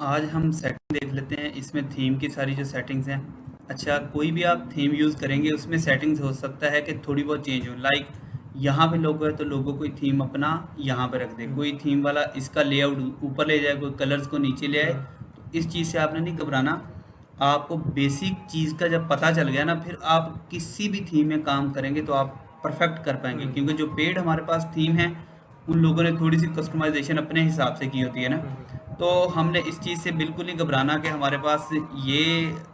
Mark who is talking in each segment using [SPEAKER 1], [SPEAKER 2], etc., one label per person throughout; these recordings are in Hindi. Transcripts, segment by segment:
[SPEAKER 1] आज हम सेटिंग देख लेते हैं, इसमें थीम की सारी जो सेटिंग्स हैं। अच्छा, कोई भी आप थीम यूज़ करेंगे उसमें सेटिंग्स हो सकता है कि थोड़ी बहुत चेंज हो। लाइक यहाँ पे लोगो है तो लोगो कोई थीम अपना यहाँ पे रख दे, कोई थीम वाला इसका लेआउट ऊपर ले जाए, कोई कलर्स को नीचे ले आए। तो इस चीज़ से आपने नहीं घबराना। आपको बेसिक चीज़ का जब पता चल गया ना, फिर आप किसी भी थीम में काम करेंगे तो आप परफेक्ट कर पाएंगे, क्योंकि जो पेड हमारे पास थीम है उन लोगों ने थोड़ी सी कस्टमाइजेशन अपने हिसाब से की होती है ना। तो हमने इस चीज़ से बिल्कुल नहीं घबराना कि हमारे पास ये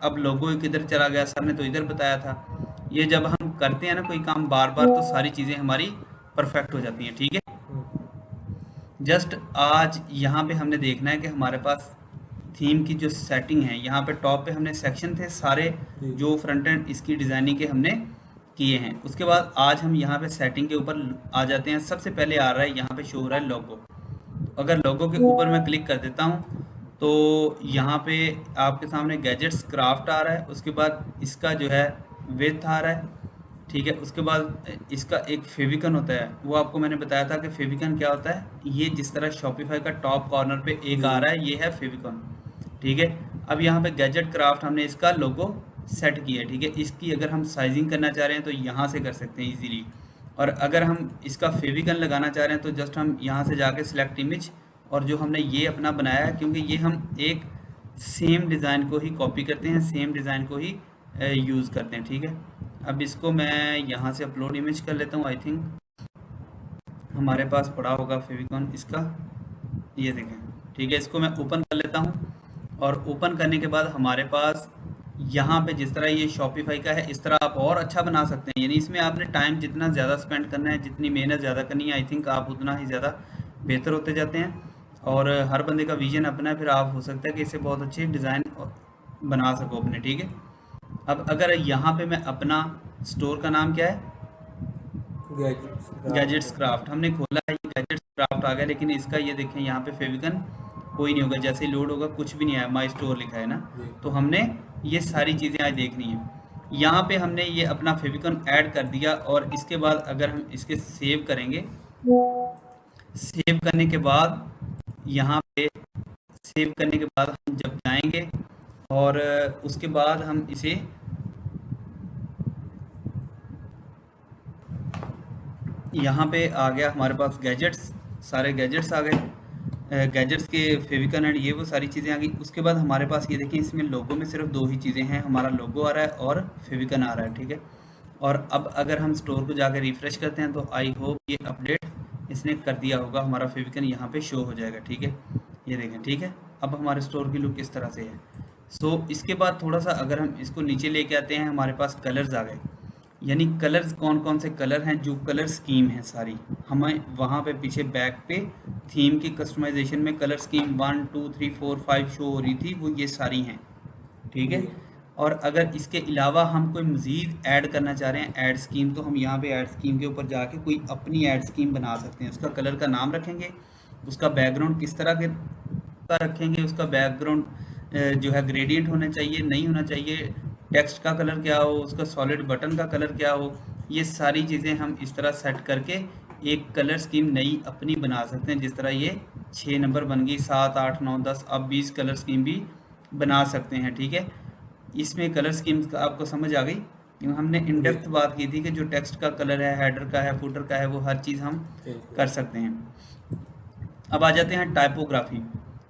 [SPEAKER 1] अब लोगो किधर चला गया, सर ने तो इधर बताया था। ये जब हम करते हैं ना कोई काम बार बार, तो सारी चीज़ें हमारी परफेक्ट हो जाती हैं। ठीक है, जस्ट आज यहाँ पे हमने देखना है कि हमारे पास थीम की जो सेटिंग है, यहाँ पे टॉप पे हमने सेक्शन थे सारे जो फ्रंट एंड इसकी डिज़ाइनिंग के हमने किए हैं। उसके बाद आज हम यहाँ पे सेटिंग के ऊपर आ जाते हैं। सबसे पहले आ रहा है यहाँ पे शो हो रहा है लोगो। अगर लोगो के ऊपर मैं क्लिक कर देता हूँ तो यहाँ पे आपके सामने गैजेट्स क्राफ्ट आ रहा है। उसके बाद इसका जो है विड्थ आ रहा है। ठीक है, उसके बाद इसका एक फेविकन होता है, वो आपको मैंने बताया था कि फेविकन क्या होता है। ये जिस तरह शॉपिफाई का टॉप कॉर्नर पे एक आ रहा है, ये है फेविकन। ठीक है, अब यहाँ पे गैजेट क्राफ्ट हमने इसका लोगो सेट किया है। ठीक है, इसकी अगर हम साइजिंग करना चाह रहे हैं तो यहाँ से कर सकते हैं इजीली। और अगर हम इसका फेविकन लगाना चाह रहे हैं तो जस्ट हम यहाँ से जाके सिलेक्ट इमेज, और जो हमने ये अपना बनाया है, क्योंकि ये हम एक सेम डिज़ाइन को ही कॉपी करते हैं, सेम डिज़ाइन को ही यूज़ करते हैं। ठीक है, अब इसको मैं यहाँ से अपलोड इमेज कर लेता हूँ। आई थिंक हमारे पास पड़ा होगा फेविकॉन इसका, ये देखें। ठीक है, इसको मैं ओपन कर लेता हूँ, और ओपन करने के बाद हमारे पास यहाँ पे जिस तरह ये शॉपिफाई का है, इस तरह आप और अच्छा बना सकते हैं। यानी इसमें आपने टाइम जितना ज़्यादा स्पेंड करना है, जितनी मेहनत ज़्यादा करनी है, आई थिंक आप उतना ही ज़्यादा बेहतर होते जाते हैं। और हर बंदे का विजन अपना है, फिर आप हो सकता है कि इससे बहुत अच्छे डिज़ाइन बना सको अपने। ठीक है, अब अगर यहाँ पे मैं अपना स्टोर का नाम क्या है, गैजेट्स क्राफ्ट हमने खोला है, ये गैजेट्स क्राफ्ट आ गया, लेकिन इसका ये देखें यहाँ पे फेविकन कोई नहीं होगा। जैसे ही लोड होगा कुछ भी नहीं आया, माई स्टोर लिखा है ना। तो हमने ये सारी चीज़ें आज देखनी है। यहाँ पे हमने ये अपना फेविकन ऐड कर दिया, और इसके बाद अगर हम इसके सेव करेंगे, सेव करने के बाद यहाँ पे सेव करने के बाद हम जब जाएंगे और उसके बाद हम इसे यहाँ पे आ गया हमारे पास गैजेट्स, सारे गैजेट्स आ गए। गैजेट्स के फेविकन एंड ये वो सारी चीज़ें आ गई। उसके बाद हमारे पास ये देखिए, इसमें लोगो में सिर्फ दो ही चीज़ें हैं, हमारा लोगो आ रहा है और फेविकन आ रहा है। ठीक है, और अब अगर हम स्टोर को जाकर रिफ़्रेश करते हैं तो आई होप ये अपडेट इसने कर दिया होगा, हमारा फेविकन यहाँ पे शो हो जाएगा। ठीक है, ये देखें। ठीक है, अब हमारे स्टोर की लुक इस तरह से है। सो इसके बाद थोड़ा सा अगर हम इसको नीचे लेके आते हैं, हमारे पास कलर्स आ गए। यानी कलर्स कौन कौन से कलर हैं, जो कलर स्कीम है सारी हमें वहाँ पे पीछे बैक पे थीम की कस्टमाइजेशन में कलर स्कीम 1 2 3 4 5 शो हो रही थी, वो ये सारी हैं। ठीक है, और अगर इसके अलावा हम कोई मज़ीद ऐड करना चाह रहे हैं ऐड स्कीम, तो हम यहाँ पे ऐड स्कीम के ऊपर जाके कोई अपनी ऐड स्कीम बना सकते हैं। उसका कलर का नाम रखेंगे, उसका बैकग्राउंड किस तरह के का रखेंगे, उसका बैकग्राउंड जो है ग्रेडियंट होना चाहिए, नहीं होना चाहिए, टेक्स्ट का कलर क्या हो, उसका सॉलिड बटन का कलर क्या हो। ये सारी चीज़ें हम इस तरह सेट करके एक कलर स्कीम नई अपनी बना सकते हैं। जिस तरह ये 6 नंबर बन गई, 7 8 9 10, अब 20 कलर स्कीम भी बना सकते हैं। ठीक है, इसमें कलर स्कीम्स का आपको समझ आ गई, क्योंकि हमने इन डेप्थ बात की थी कि जो टेक्स्ट का कलर है, हेडर का है, फुटर का है, वो हर चीज़ हम कर सकते हैं। अब आ जाते हैं टाइपोग्राफी।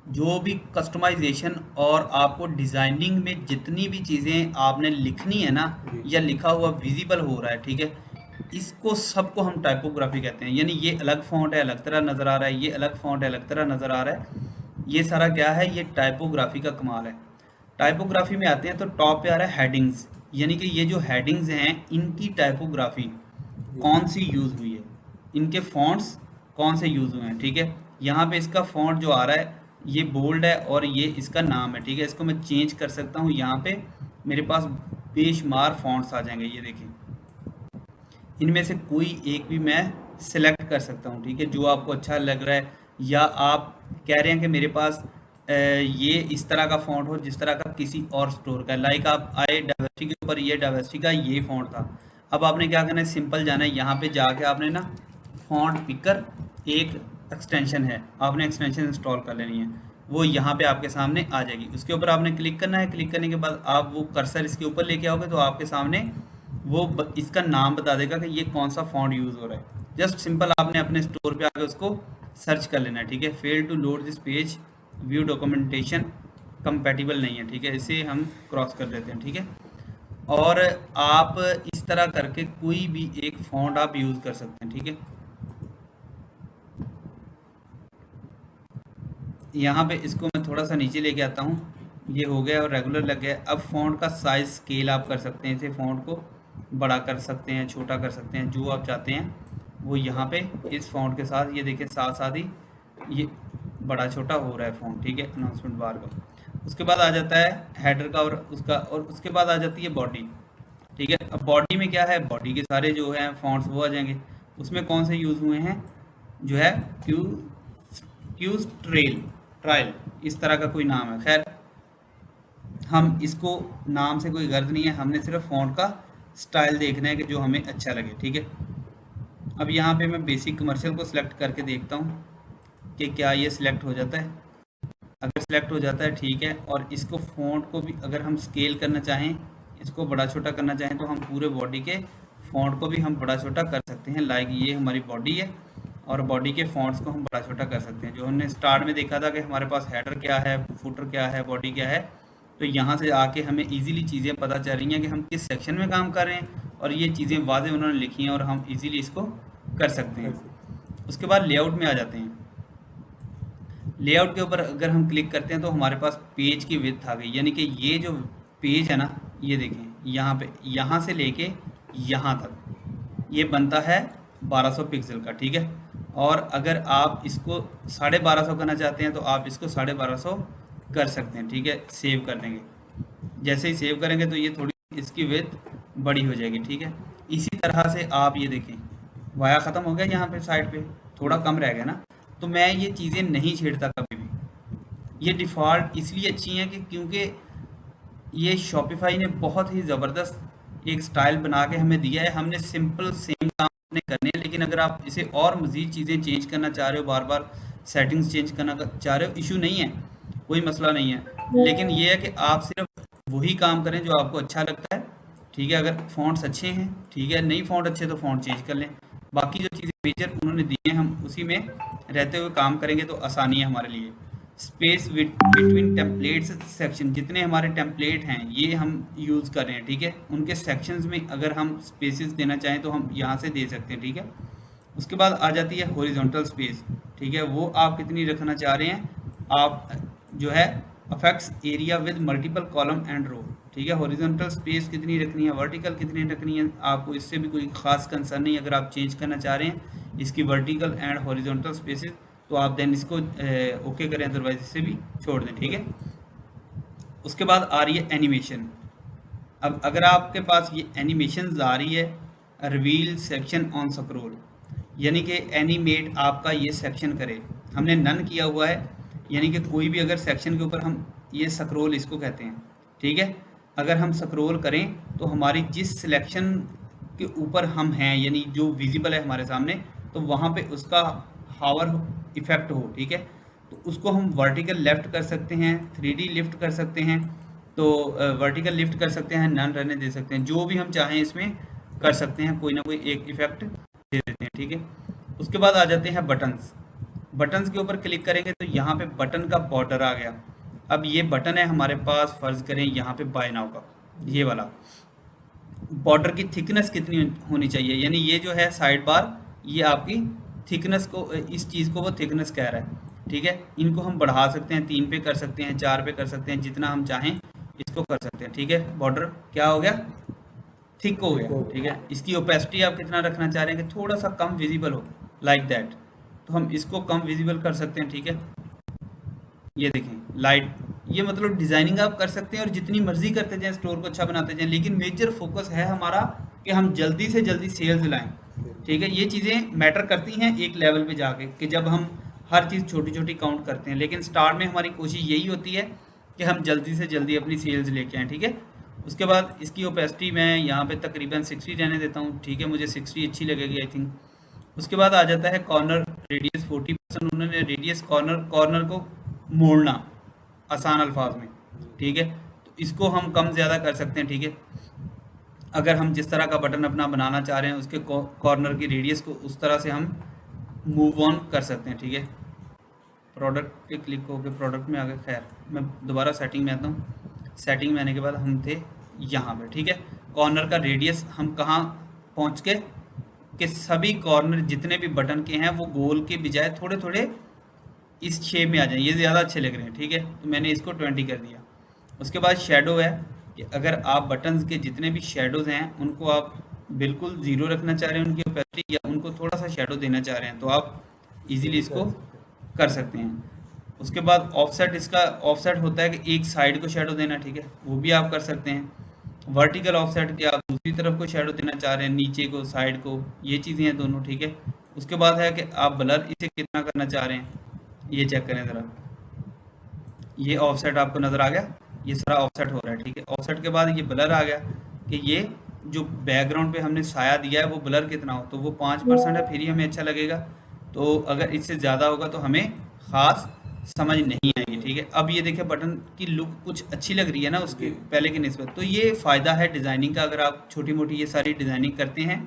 [SPEAKER 1] जो भी कस्टमाइजेशन और आपको डिज़ाइनिंग में जितनी भी चीज़ें आपने लिखनी है ना, या लिखा हुआ विजिबल हो रहा है, ठीक है, इसको सबको हम टाइपोग्राफी कहते हैं। यानी ये अलग फ़ॉन्ट है, अलग तरह नज़र आ रहा है, ये अलग फ़ॉन्ट है, अलग तरह नज़र आ रहा है, ये सारा क्या है, ये टाइपोग्राफी का कमाल है। टाइपोग्राफी में आते हैं तो टॉप पे आ रहा है हेडिंग्स। यानी कि ये जो हेडिंग्स हैं इनकी टाइपोग्राफी कौन सी यूज़ हुई है, इनके फॉन्ट्स कौन से यूज़ हुए हैं। ठीक है, यहाँ पे इसका फॉन्ट जो आ रहा है ये बोल्ड है और ये इसका नाम है। ठीक है, इसको मैं चेंज कर सकता हूँ। यहाँ पे मेरे पास बेशुमार फॉन्ट्स आ जाएंगे, ये देखिए, इनमें से कोई एक भी मैं सिलेक्ट कर सकता हूँ। ठीक है, जो आपको अच्छा लग रहा है, या आप कह रहे हैं कि मेरे पास ये इस तरह का फ़ॉन्ट हो जिस तरह का किसी और स्टोर का। लाइक आप आए डाइवर्सिटी के ऊपर, ये डाइवर्सिटी का ये फ़ॉन्ट था। अब आपने क्या करना है, सिंपल जाना है यहाँ पे जाके आपने ना फ़ॉन्ट पिकर एक एक्सटेंशन है, आपने एक्सटेंशन इंस्टॉल कर लेनी है। वो यहाँ पे आपके सामने आ जाएगी। उसके ऊपर आपने क्लिक करना है। क्लिक करने के बाद आप वो कर्सर इसके ऊपर लेके आओगे तो आपके सामने वो इसका नाम बता देगा कि ये कौन सा फॉन्ट यूज़ हो रहा है। जस्ट सिंपल आपने अपने स्टोर पे आके उसको सर्च कर लेना है, ठीक है। Fail to load this page, view documentation compatible नहीं है, ठीक है। इसे हम क्रॉस कर देते हैं, ठीक है। और आप इस तरह करके कोई भी एक फॉन्ट आप यूज़ कर सकते हैं, ठीक है। यहाँ पे इसको मैं थोड़ा सा नीचे लेके आता हूँ, ये हो गया और रेगुलर लग गया। अब फ़ॉन्ट का साइज़ स्केल आप कर सकते हैं, इसे फ़ॉन्ट को बड़ा कर सकते हैं, छोटा कर सकते हैं, जो आप चाहते हैं वो यहाँ पे इस फ़ॉन्ट के साथ, ये देखिए साथ साथ ही ये बड़ा छोटा हो रहा है फ़ॉन्ट, ठीक है, अनाउंसमेंट बार का। उसके बाद आ जाता है हेडर का और उसका, और उसके बाद आ जाती है बॉडी, ठीक है। अब बॉडी में क्या है, बॉडी के सारे जो हैं फ़ॉन्ट्स वो आ जाएंगे। उसमें कौन से यूज़ हुए हैं, जो है क्यूज ट्रायल, इस तरह का कोई नाम है। खैर हम इसको नाम से कोई गर्ज नहीं है, हमने सिर्फ फ़ॉन्ट का स्टाइल देखना है कि जो हमें अच्छा लगे, ठीक है। अब यहाँ पे मैं बेसिक कमर्शियल को सिलेक्ट करके देखता हूँ कि क्या ये सिलेक्ट हो जाता है। अगर सिलेक्ट हो जाता है ठीक है। और इसको फ़ॉन्ट को भी अगर हम स्केल करना चाहें, इसको बड़ा छोटा करना चाहें, तो हम पूरे बॉडी के फ़ॉन्ट को भी हम बड़ा छोटा कर सकते हैं। लाइक ये हमारी बॉडी है और बॉडी के फ़ॉन्ट्स को हम बड़ा छोटा कर सकते हैं। जो हमने स्टार्ट में देखा था कि हमारे पास हेडर क्या है, फुटर क्या है, बॉडी क्या है, तो यहाँ से आके हमें ईज़िली चीज़ें पता चल रही हैं कि हम किस सेक्शन में काम कर रहे हैं, और ये चीज़ें वाज़ेह उन्होंने लिखी हैं और हम ईज़िली इसको कर सकते हैं। उसके बाद लेआउट में आ जाते हैं। लेआउट के ऊपर अगर हम क्लिक करते हैं तो हमारे पास पेज की विड्थ आ गई, यानी कि ये जो पेज है ना, ये देखें यहाँ पे, यहाँ से लेके यहाँ तक ये बनता है 1200 पिक्सल का, ठीक है। और अगर आप इसको 1250 करना चाहते हैं तो आप इसको 1250 कर सकते हैं, ठीक है। सेव कर देंगे, जैसे ही सेव करेंगे तो ये थोड़ी इसकी विड्थ बड़ी हो जाएगी, ठीक है। इसी तरह से आप ये देखें, वाया ख़त्म हो गया, यहाँ पे साइड पे थोड़ा कम रह गया ना, तो मैं ये चीज़ें नहीं छेड़ता कभी भी। ये डिफ़ॉल्ट इसलिए अच्छी हैं कि क्योंकि ये शॉपिफाई ने बहुत ही ज़बरदस्त एक स्टाइल बना के हमें दिया है। हमने सिंपल सेम काम अपने करने हैं, लेकिन अगर आप इसे और मज़ीद चीज़ें चेंज करना चाह रहे हो, बार बार सेटिंग्स चेंज करना चाह रहे हो, इशू नहीं है, कोई मसला नहीं है। लेकिन ये है कि आप सिर्फ वही काम करें जो आपको अच्छा लगता है, ठीक है। अगर फ़ॉन्ट्स अच्छे हैं ठीक है, नहीं फ़ॉन्ट अच्छे तो फ़ॉन्ट चेंज कर लें। बाकी जो चीज़ें मेजर उन्होंने दिए हैं हम उसी में रहते हुए काम करेंगे तो आसानी है हमारे लिए। स्पेस बिटवीन टेम्पलेट्स सेक्शन, जितने हमारे टेम्पलेट हैं ये हम यूज़ कर रहे हैं, ठीक है। उनके सेक्शंस में अगर हम स्पेसेस देना चाहें तो हम यहाँ से दे सकते हैं, ठीक है। उसके बाद आ जाती है हॉरिजॉन्टल स्पेस, ठीक है। वो आप कितनी रखना चाह रहे हैं, आप जो है affects area with multiple column and row, ठीक है। हॉरिजॉन्टल स्पेस कितनी रखनी है, वर्टिकल कितनी रखनी है, आपको इससे भी कोई ख़ास कंसर्न नहीं। अगर आप चेंज करना चाह रहे हैं इसकी वर्टिकल एंड हॉरिजॉन्टल स्पेसेस तो आप देन इसको ओके करें, अदरवाइज इसे भी छोड़ दें, ठीक है। उसके बाद आ रही है एनिमेशन। अब अगर आपके पास ये एनिमेशन आ रही है, रिवील सेक्शन ऑन स्क्रॉल, यानी कि एनिमेट आपका ये सेक्शन करे, हमने नन किया हुआ है, यानी कि कोई भी अगर सेक्शन के ऊपर हम ये स्क्रॉल इसको कहते हैं, ठीक है। अगर हम स्क्रॉल करें तो हमारी जिस सिलेक्शन के ऊपर हम हैं, यानी जो विजिबल है हमारे सामने, तो वहाँ पे उसका हावर इफेक्ट हो, ठीक है। तो उसको हम वर्टिकल लेफ्ट कर सकते हैं, 3D लिफ्ट कर सकते हैं, तो वर्टिकल लिफ्ट कर सकते हैं, नन रहने दे सकते हैं, जो भी हम चाहें इसमें कर सकते हैं, कोई ना कोई एक इफेक्ट दे देते हैं, ठीक है। उसके बाद आ जाते हैं बटन्स। बटन्स के ऊपर क्लिक करेंगे तो यहाँ पे बटन का बॉर्डर आ गया। अब ये बटन है हमारे पास, फ़र्ज़ करें यहाँ पे बाय नाउ का ये वाला, बॉर्डर की थिकनेस कितनी होनी चाहिए, यानी ये जो है साइड बार, ये आपकी थिकनेस को, इस चीज़ को वो थिकनेस कह रहा है, ठीक है। इनको हम बढ़ा सकते हैं, 3 पे कर सकते हैं, 4 पे कर सकते हैं, जितना हम चाहें इसको कर सकते हैं, ठीक है। बॉर्डर क्या हो गया, थिक हो गया, ठीक है। इसकी ओपेसिटी आप कितना रखना चाह रहे हैं कि थोड़ा सा कम विजिबल हो, लाइक दैट, तो हम इसको कम विजिबल कर सकते हैं, ठीक है। ये देखें लाइट, ये मतलब डिज़ाइनिंग आप कर सकते हैं और जितनी मर्जी करते जाएं, स्टोर को अच्छा बनाते जाएं, लेकिन मेजर फोकस है हमारा कि हम जल्दी से जल्दी सेल्स लाएं, ठीक है। ये चीज़ें मैटर करती हैं एक लेवल पे जाके, कि जब हम हर चीज़ छोटी छोटी काउंट करते हैं, लेकिन स्टार्ट में हमारी कोशिश यही होती है कि हम जल्दी से जल्दी अपनी सेल्स लेके आएँ, ठीक है। उसके बाद इसकी ओपेसिटी मैं यहाँ पे तकरीबन 60 रहने देता हूँ, ठीक है, मुझे 60 अच्छी लगेगी आई थिंक। उसके बाद आ जाता है कॉर्नर रेडियस 40%, उन्होंने रेडियस कॉर्नर को मोड़ना आसान अल्फाज में, ठीक है। तो इसको हम कम ज़्यादा कर सकते हैं, ठीक है। अगर हम जिस तरह का बटन अपना बनाना चाह रहे हैं उसके कॉर्नर की रेडियस को उस तरह से हम मूव ऑन कर सकते हैं, ठीक है। प्रोडक्ट पे क्लिक होकर प्रोडक्ट में आ गए। खैर मैं दोबारा सेटिंग में आता हूँ। सेटिंग में आने के बाद हम थे यहाँ पे, ठीक है। कॉर्नर का रेडियस हम कहाँ पहुँच के कि सभी कॉर्नर जितने भी बटन के हैं वो गोल के बजाय थोड़े थोड़े इस शेप में आ जाए, ये ज़्यादा अच्छे लग रहे हैं, ठीक है। तो मैंने इसको 20 कर दिया। उसके बाद शेडो है कि अगर आप बटन्स के जितने भी शेडोज़ हैं उनको आप बिल्कुल ज़ीरो रखना चाह रहे हैं उनकी ओपेसिटी, या उनको थोड़ा सा शेडो देना चाह रहे हैं, तो आप इजीली इसको कर सकते हैं। उसके बाद ऑफसेट, इसका ऑफसेट होता है कि एक साइड को शेडो देना, ठीक है, वो भी आप कर सकते हैं। वर्टिकल ऑफसेट कि आप दूसरी तरफ को शेडो देना चाह रहे हैं, नीचे को, साइड को, ये चीज़ें हैं दोनों, ठीक है। उसके बाद है कि आप ब्लर इसे कितना करना चाह रहे हैं, ये चेक करें ज़रा। ये ऑफसेट आपको नज़र आ गया, ये सारा ऑफसेट हो रहा है, ठीक है। ऑफसेट के बाद ये ब्लर आ गया कि ये जो बैकग्राउंड पे हमने साया दिया है वो ब्लर कितना हो, तो वो 5% है, फिर ही हमें अच्छा लगेगा। तो अगर इससे ज़्यादा होगा तो हमें ख़ास समझ नहीं आएगी, ठीक है। अब ये देखिए बटन की लुक कुछ अच्छी लग रही है ना उसके पहले की निस्बत। तो ये फ़ायदा है डिज़ाइनिंग का, अगर आप छोटी मोटी ये सारी डिज़ाइनिंग करते हैं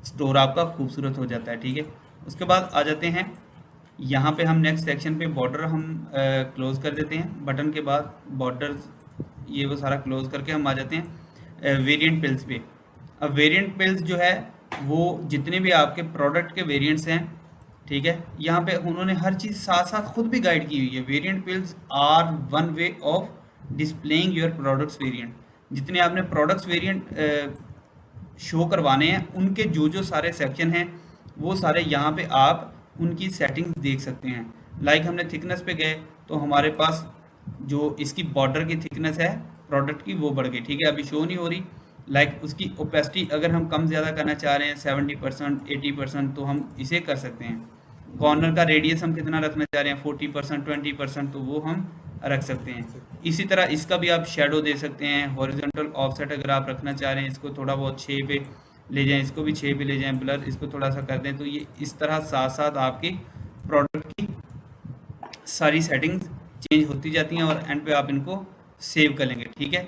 [SPEAKER 1] स्टोर आपका खूबसूरत हो जाता है, ठीक है। उसके बाद आ जाते हैं यहाँ पे हम नेक्स्ट सेक्शन पे बॉर्डर हम क्लोज़ कर देते हैं। बटन के बाद बॉर्डर्स ये वो सारा क्लोज़ करके हम आ जाते हैं वेरिएंट पिल्स पे। अब वेरिएंट पिल्स जो है वो जितने भी आपके प्रोडक्ट के वेरिएंट्स हैं, ठीक है, यहाँ पे उन्होंने हर चीज़ साथ साथ खुद भी गाइड की हुई है। Variant pills are one way of displaying your products variant. जितने आपने प्रोडक्ट्स वेरिएंट शो करवाने हैं उनके जो जो सारे सेक्शन हैं वो सारे यहाँ पे आप उनकी सेटिंग्स देख सकते हैं। लाइक हमने थिकनेस पे गए तो हमारे पास जो इसकी बॉर्डर की थिकनेस है प्रोडक्ट की वो बढ़ गई, ठीक है, अभी शो नहीं हो रही। लाइक उसकी ओपेसिटी अगर हम कम ज़्यादा करना चाह रहे हैं 70% 80%, तो हम इसे कर सकते हैं। कॉर्नर का रेडियस हम कितना रखना चाह रहे हैं 40% 20%, तो वो हम रख सकते हैं। इसी तरह इसका भी आप शेडो दे सकते हैं। हॉरिजॉन्टल ऑफसेट अगर आप रखना चाह रहे हैं इसको थोड़ा बहुत 6 पे ले जाएं, इसको भी 6 पे ले जाएं, ब्लर इसको थोड़ा सा कर दें, तो ये इस तरह साथ साथ आपकी प्रोडक्ट की सारी सेटिंग्स चेंज होती जाती हैं और एंड पे आप इनको सेव कर लेंगे, ठीक है।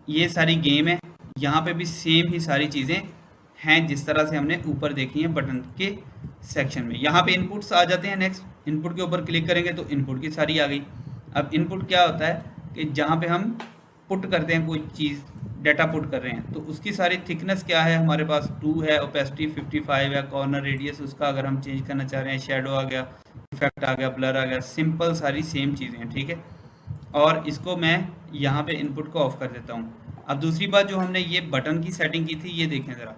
[SPEAKER 1] ये सारी गेम है, यहाँ पे भी सेम ही सारी चीज़ें हैं जिस तरह से हमने ऊपर देखी हैं बटन के सेक्शन में। यहाँ पे इनपुट्स आ जाते हैं। नेक्स्ट इनपुट के ऊपर क्लिक करेंगे तो इनपुट की सारी आ गई। अब इनपुट क्या होता है कि जहाँ पे हम पुट करते हैं कोई चीज़, डाटा पुट कर रहे हैं, तो उसकी सारी थिकनेस क्या है हमारे पास 2 है, ओपेसिटी 55 है, कॉर्नर रेडियस उसका अगर हम चेंज करना चाह रहे हैं, शेडो आ गया, इफेक्ट आ गया, ब्लर आ गया, सिंपल सारी सेम चीज़ें हैं, ठीक है। और इसको मैं यहाँ पे इनपुट को ऑफ कर देता हूँ। अब दूसरी बात जो हमने ये बटन की सेटिंग की थी, ये देखें ज़रा,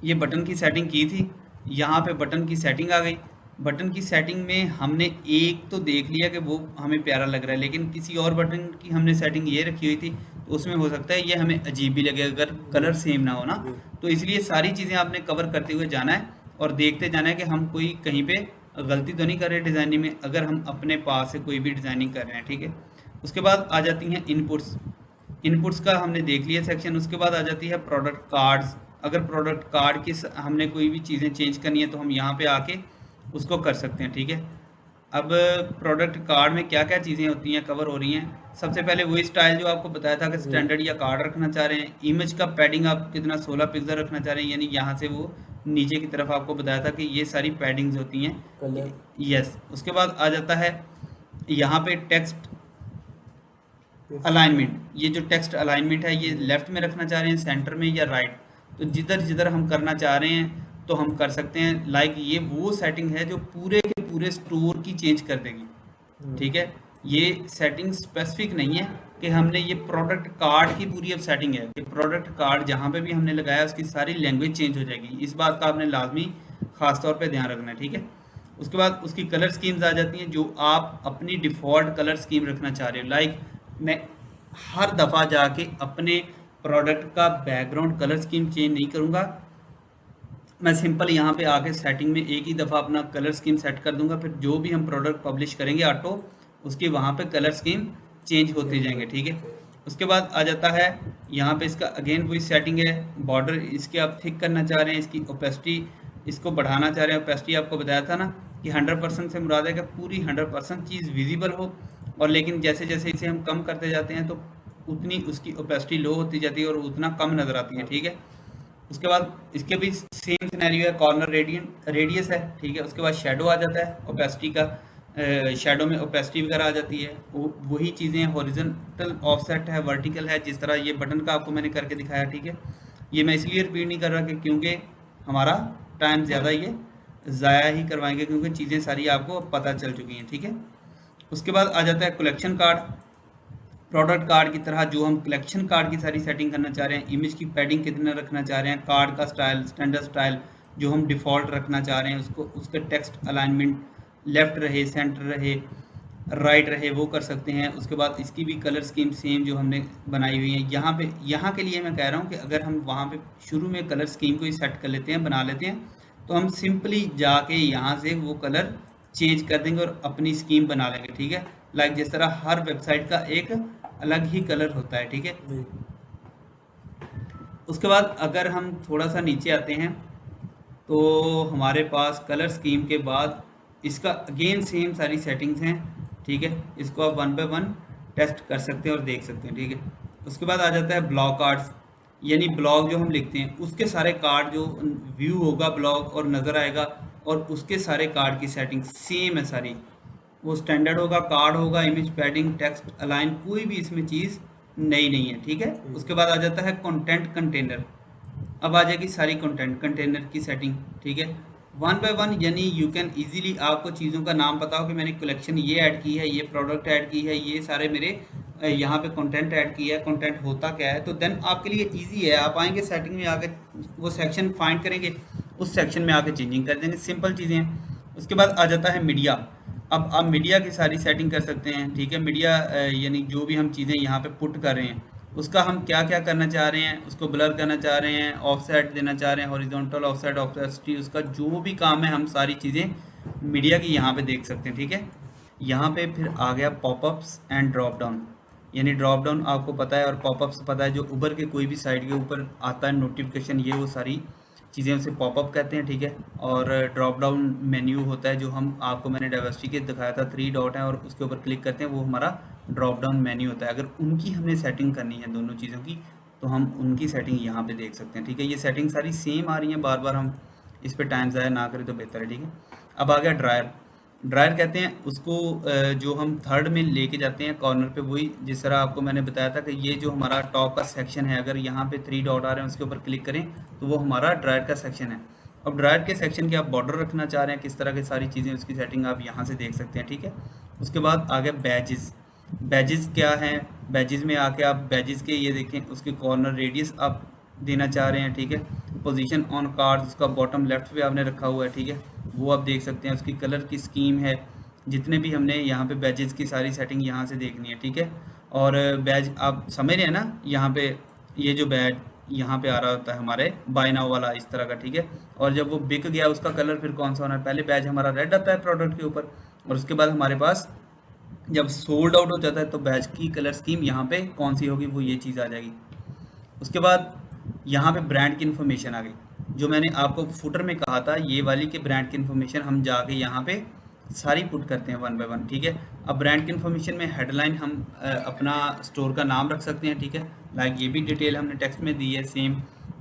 [SPEAKER 1] ये बटन की सेटिंग की थी, यहाँ पे बटन की सेटिंग आ गई। बटन की सेटिंग में हमने एक तो देख लिया कि वो हमें प्यारा लग रहा है, लेकिन किसी और बटन की हमने सेटिंग ये रखी हुई थी तो उसमें हो सकता है ये हमें अजीब भी लगे अगर कलर सेम ना हो ना। तो इसलिए सारी चीज़ें आपने कवर करते हुए जाना है और देखते जाना है कि हम कोई कहीं पे गलती तो नहीं कर रहे डिज़ाइनिंग में, अगर हम अपने पास से कोई भी डिज़ाइनिंग कर रहे हैं, ठीक है। उसके बाद आ जाती हैं इनपुट्स। इनपुट्स का हमने देख लिया सेक्शन। उसके बाद आ जाती है प्रोडक्ट कार्ड्स। अगर प्रोडक्ट कार्ड की हमने कोई भी चीज़ें चेंज करनी है तो हम यहाँ पे आके उसको कर सकते हैं, ठीक है। अब प्रोडक्ट कार्ड में क्या क्या चीज़ें होती हैं कवर हो रही हैं। सबसे पहले वही स्टाइल जो आपको बताया था कि स्टैंडर्ड या कार्ड रखना चाह रहे हैं। इमेज का पैडिंग आप कितना 16 पिक्सल रखना चाह रहे हैं, यानी यहाँ से वो नीचे की तरफ आपको बताया था कि ये सारी पैडिंग्स होती हैं। यस। उसके बाद आ जाता है यहाँ पे टेक्स्ट अलाइनमेंट। ये जो टेक्स्ट अलाइनमेंट है ये लेफ्ट में रखना चाह रहे हैं, सेंटर में या राइट, तो जिधर जिधर हम करना चाह रहे हैं तो हम कर सकते हैं। लाइक ये वो सेटिंग है जो पूरे के पूरे स्टोर की चेंज कर देगी, ठीक है। ये सेटिंग स्पेसिफिक नहीं है कि हमने ये प्रोडक्ट कार्ड की पूरी अब सेटिंग है कि प्रोडक्ट कार्ड जहाँ पे भी हमने लगाया उसकी सारी लैंग्वेज चेंज हो जाएगी। इस बात का आपने लाजमी ख़ास तौर पे ध्यान रखना है, ठीक है। उसके बाद उसकी कलर स्कीम्स आ जाती हैं जो आप अपनी डिफ़ॉल्ट कलर स्कीम रखना चाह रहे हो। लाइक मैं हर दफ़ा जाके अपने प्रोडक्ट का बैकग्राउंड कलर स्कीम चेंज नहीं करूँगा, मैं सिंपल यहाँ पे आके सेटिंग में एक ही दफ़ा अपना कलर स्कीम सेट कर दूंगा, फिर जो भी हम प्रोडक्ट पब्लिश करेंगे ऑटो उसके वहाँ पे कलर स्कीम चेंज होते जाएंगे, ठीक है। उसके बाद आ जाता है यहाँ पे इसका अगेन वही सेटिंग है। बॉर्डर इसके आप थिक करना चाह रहे हैं, इसकी ओपेसिटी इसको बढ़ाना चाह रहे हैं। ओपेसिटी आपको बताया था ना कि 100% से मुराद है कि पूरी 100% चीज़ विजिबल हो, और लेकिन जैसे जैसे इसे हम कम करते जाते हैं तो उतनी उसकी ओपेसिटी लो होती जाती है और उतना कम नज़र आती है, ठीक है। उसके बाद इसके भी सेम सिनेरियो है, कॉर्नर रेडियस है, ठीक है। उसके बाद शेडो आ जाता है, ओपेसिटी का शेडो में ओपेसिटी वगैरह आ जाती है। वही चीज़ें हॉरिजॉन्टल ऑफसेट है, वर्टिकल है, जिस तरह ये बटन का आपको मैंने करके दिखाया, ठीक है। ये मैं इसलिए रिपीट नहीं कर रहा कि क्योंकि हमारा टाइम ज़्यादा ये ज़ाया ही करवाएंगे, क्योंकि चीज़ें सारी आपको पता चल चुकी हैं, ठीक है। उसके बाद आ जाता है कलेक्शन कार्ड। प्रोडक्ट कार्ड की तरह जो हम कलेक्शन कार्ड की सारी सेटिंग करना चाह रहे हैं, इमेज की पैडिंग कितना रखना चाह रहे हैं, कार्ड का स्टाइल, स्टैंडर्ड स्टाइल जो हम डिफ़ॉल्ट रखना चाह रहे हैं, उसको उसके टेक्स्ट अलाइनमेंट लेफ़्ट रहे, सेंटर रहे, राइट रहे, वो कर सकते हैं। उसके बाद इसकी भी कलर स्कीम सेम जो हमने बनाई हुई है यहाँ पे। यहाँ के लिए मैं कह रहा हूँ कि अगर हम वहाँ पे शुरू में कलर स्कीम को ही सेट कर लेते हैं, बना लेते हैं, तो हम सिंपली जाके यहाँ से वो कलर चेंज कर देंगे और अपनी स्कीम बना लेंगे, ठीक है। लाइक जिस तरह हर वेबसाइट का एक अलग ही कलर होता है, ठीक है। उसके बाद अगर हम थोड़ा सा नीचे आते हैं तो हमारे पास कलर स्कीम के बाद इसका अगेन सेम सारी सेटिंग्स हैं, ठीक है। इसको आप वन बाय वन टेस्ट कर सकते हैं और देख सकते हैं, ठीक है। उसके बाद आ जाता है ब्लॉग कार्ड्स, यानी ब्लॉग जो हम लिखते हैं उसके सारे कार्ड जो व्यू होगा ब्लॉग और नज़र आएगा, और उसके सारे कार्ड की सेटिंग सेम है सारी। वो स्टैंडर्ड होगा, कार्ड होगा, इमेज पैडिंग, टेक्स्ट अलाइन, कोई भी इसमें चीज़ नई नहीं है, ठीक है। उसके बाद आ जाता है कंटेंट कंटेनर। अब आ जाएगी सारी कंटेंट कंटेनर की सेटिंग, ठीक है। वन बाय वन, यानी यू कैन इजीली, आपको चीज़ों का नाम पता हो कि मैंने कलेक्शन ये ऐड की है, ये प्रोडक्ट ऐड की है, ये सारे मेरे यहाँ पे कंटेंट ऐड किया है, कंटेंट होता क्या है, तो देन आपके लिए इजी है। आप आएंगे सेटिंग में आके वो सेक्शन फाइंड करेंगे, उस सेक्शन में आके चेंजिंग कर देंगे, सिंपल चीज़ें हैं। उसके बाद आ जाता है मीडिया। अब आप मीडिया की सारी सेटिंग कर सकते हैं, ठीक है। मीडिया यानी जो भी हम चीज़ें यहाँ पे पुट कर रहे हैं उसका हम क्या क्या करना चाह रहे हैं, उसको ब्लर करना चाह रहे हैं, ऑफसेट देना चाह रहे हैं, हॉरिजॉन्टल ऑफसेट, ऑफसेटी, उसका जो भी काम है हम सारी चीज़ें मीडिया की यहाँ पे देख सकते हैं, ठीक है। यहाँ पे फिर आ गया पॉपअप्स एंड ड्रॉप डाउन, यानी ड्रॉप डाउन आपको पता है और पॉपअप्स पता है, जो उबर के कोई भी साइट के ऊपर आता है नोटिफिकेशन, ये वो सारी चीज़ें उसे पॉपअप कहते हैं, ठीक है। और ड्रॉप डाउन मेन्यू होता है जो हम आपको मैंने डाइवर्सिटी के दिखाया था, 3 डॉट है और उसके ऊपर क्लिक करते हैं, वो हमारा ड्रॉप डाउन मेन्यू होता है। अगर उनकी हमने सेटिंग करनी है दोनों चीज़ों की, तो हम उनकी सेटिंग यहाँ पे देख सकते हैं, ठीक है। ये सेटिंग सारी सेम आ रही हैं, बार बार हम इस पर टाइम ज़ाया ना करें तो बेहतर है, ठीक है। अब आ गया ड्रायर। ड्रायर कहते हैं उसको जो हम थर्ड में लेके जाते हैं कॉर्नर पे, वही जिस तरह आपको मैंने बताया था कि ये जो हमारा टॉप का सेक्शन है, अगर यहाँ पे 3 डॉट आ रहे हैं उसके ऊपर क्लिक करें तो वो हमारा ड्रायर का सेक्शन है। अब ड्रायर के सेक्शन के आप बॉर्डर रखना चाह रहे हैं, किस तरह की सारी चीज़ें, उसकी सेटिंग आप यहाँ से देख सकते हैं, ठीक है। उसके बाद आ गया बैजेस। बैजेस क्या हैं, बैजेस में आके आप बैजेस के ये देखें, उसके कॉर्नर रेडियस आप देना चाह रहे हैं, ठीक है। पोजीशन ऑन कार्ड, उसका बॉटम लेफ्ट पे आपने रखा हुआ है, ठीक है, वो आप देख सकते हैं। उसकी कलर की स्कीम है, जितने भी हमने यहाँ पे बैजेस की सारी सेटिंग यहाँ से देखनी है, ठीक है। और बैज आप समझ रहे हैं ना, यहाँ पे ये जो बैज यहाँ पे आ रहा होता है हमारे बाय नाउ वाला, इस तरह का, ठीक है। और जब वो बिक गया उसका कलर फिर कौन सा होना है, पहले बैज हमारा रेड आता है प्रोडक्ट के ऊपर, और उसके बाद हमारे पास जब सोल्ड आउट हो जाता है तो बैच की कलर स्कीम यहाँ पे कौन सी होगी, वो ये चीज़ आ जाएगी। उसके बाद यहाँ पे ब्रांड की इन्फॉर्मेशन आ गई, जो मैंने आपको फुटर में कहा था, ये वाली के ब्रांड की इन्फॉर्मेशन हम जाके यहाँ पे सारी पुट करते हैं वन बाय वन, ठीक है। अब ब्रांड की इन्फॉर्मेशन में हेडलाइन हम अपना स्टोर का नाम रख सकते हैं, ठीक है। लाइक ये भी डिटेल हमने टेक्स्ट में दी है सेम,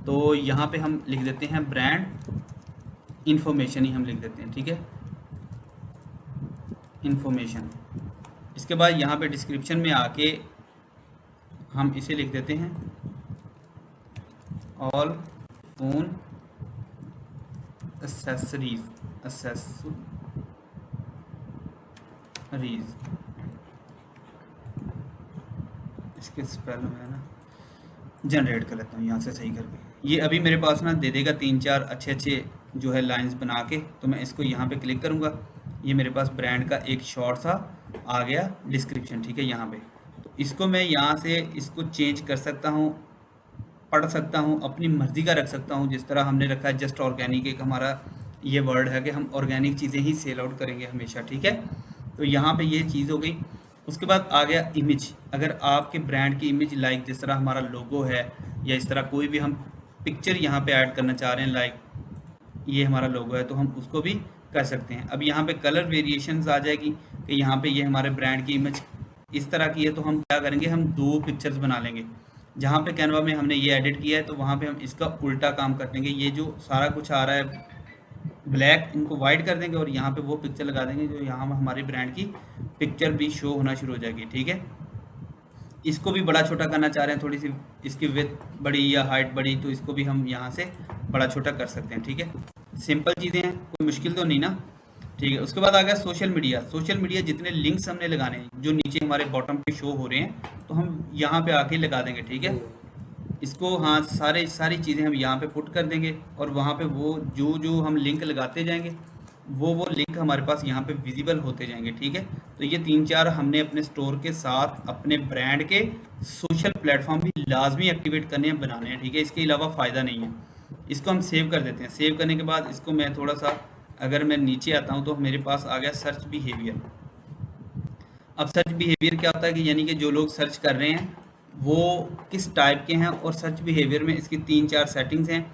[SPEAKER 1] तो यहाँ पे हम लिख देते हैं ब्रांड इन्फॉर्मेशन ही हम लिख देते हैं, ठीक है, इन्फॉर्मेशन। इसके बाद यहाँ पे डिस्क्रिप्शन में आके हम इसे लिख देते हैं ऑल फोन एसेसरीज, इसके स्पेल में ना जनरेट कर लेता हूँ यहाँ से सही करके। ये अभी मेरे पास ना दे देगा 3-4 अच्छे अच्छे जो है लाइंस बना के, तो मैं इसको यहाँ पे क्लिक करूँगा, ये मेरे पास ब्रांड का एक शॉर्ट सा आ गया डिस्क्रिप्शन, ठीक है, यहाँ पे। तो इसको मैं यहाँ से इसको चेंज कर सकता हूँ, पढ़ सकता हूँ, अपनी मर्ज़ी का रख सकता हूँ, जिस तरह हमने रखा है जस्ट ऑर्गेनिक, एक हमारा ये वर्ड है कि हम ऑर्गेनिक चीज़ें ही सेल आउट करेंगे हमेशा, ठीक है। तो यहाँ पे ये चीज़ हो गई। उसके बाद आ गया इमेज। अगर आपके ब्रांड की इमेज लाइक जिस तरह हमारा लोगो है, या इस तरह कोई भी हम पिक्चर यहाँ पे ऐड करना चाह रहे हैं, लाइक ये हमारा लोगो है, तो हम उसको भी कर सकते हैं। अब यहाँ पे कलर वेरिएशंस आ जाएगी कि यहाँ पे ये हमारे ब्रांड की इमेज इस तरह की है, तो हम क्या करेंगे, हम 2 पिक्चर्स बना लेंगे। जहाँ पे कैनवा में हमने ये एडिट किया है तो वहाँ पे हम इसका उल्टा काम कर देंगे। ये जो सारा कुछ आ रहा है ब्लैक, इनको वाइट कर देंगे और यहाँ पे वो पिक्चर लगा देंगे जो यहाँ हमारी ब्रांड की पिक्चर भी शो होना शुरू हो जाएगी। ठीक है, इसको भी बड़ा छोटा करना चाह रहे हैं, थोड़ी सी इसकी विड्थ बड़ी या हाइट बड़ी, तो इसको भी हम यहाँ से बड़ा छोटा कर सकते हैं। ठीक है, सिंपल चीज़ें हैं, कोई मुश्किल तो नहीं ना। ठीक है, उसके बाद आ गया सोशल मीडिया। सोशल मीडिया जितने लिंक्स हमने लगाने हैं जो नीचे हमारे बॉटम पे शो हो रहे हैं, तो हम यहाँ पे आके लगा देंगे। ठीक है, इसको हाँ सारी चीज़ें हम यहाँ पे पुट कर देंगे और वहाँ पे वो जो जो हम लिंक लगाते जाएंगे वो लिंक हमारे पास यहाँ पे विजिबल होते जाएंगे। ठीक है, तो ये 3-4 हमने अपने स्टोर के साथ अपने ब्रांड के सोशल प्लेटफॉर्म भी लाजमी एक्टिवेट करने हैं, बनाने हैं। ठीक है, इसके अलावा फ़ायदा नहीं है। इसको हम सेव कर देते हैं। सेव करने के बाद इसको मैं थोड़ा सा, अगर मैं नीचे आता हूँ तो मेरे पास आ गया सर्च बिहेवियर। अब सर्च बिहेवियर क्या होता है कि यानी कि जो लोग सर्च कर रहे हैं वो किस टाइप के हैं, और सर्च बिहेवियर में इसकी 3-4 सेटिंग्स हैं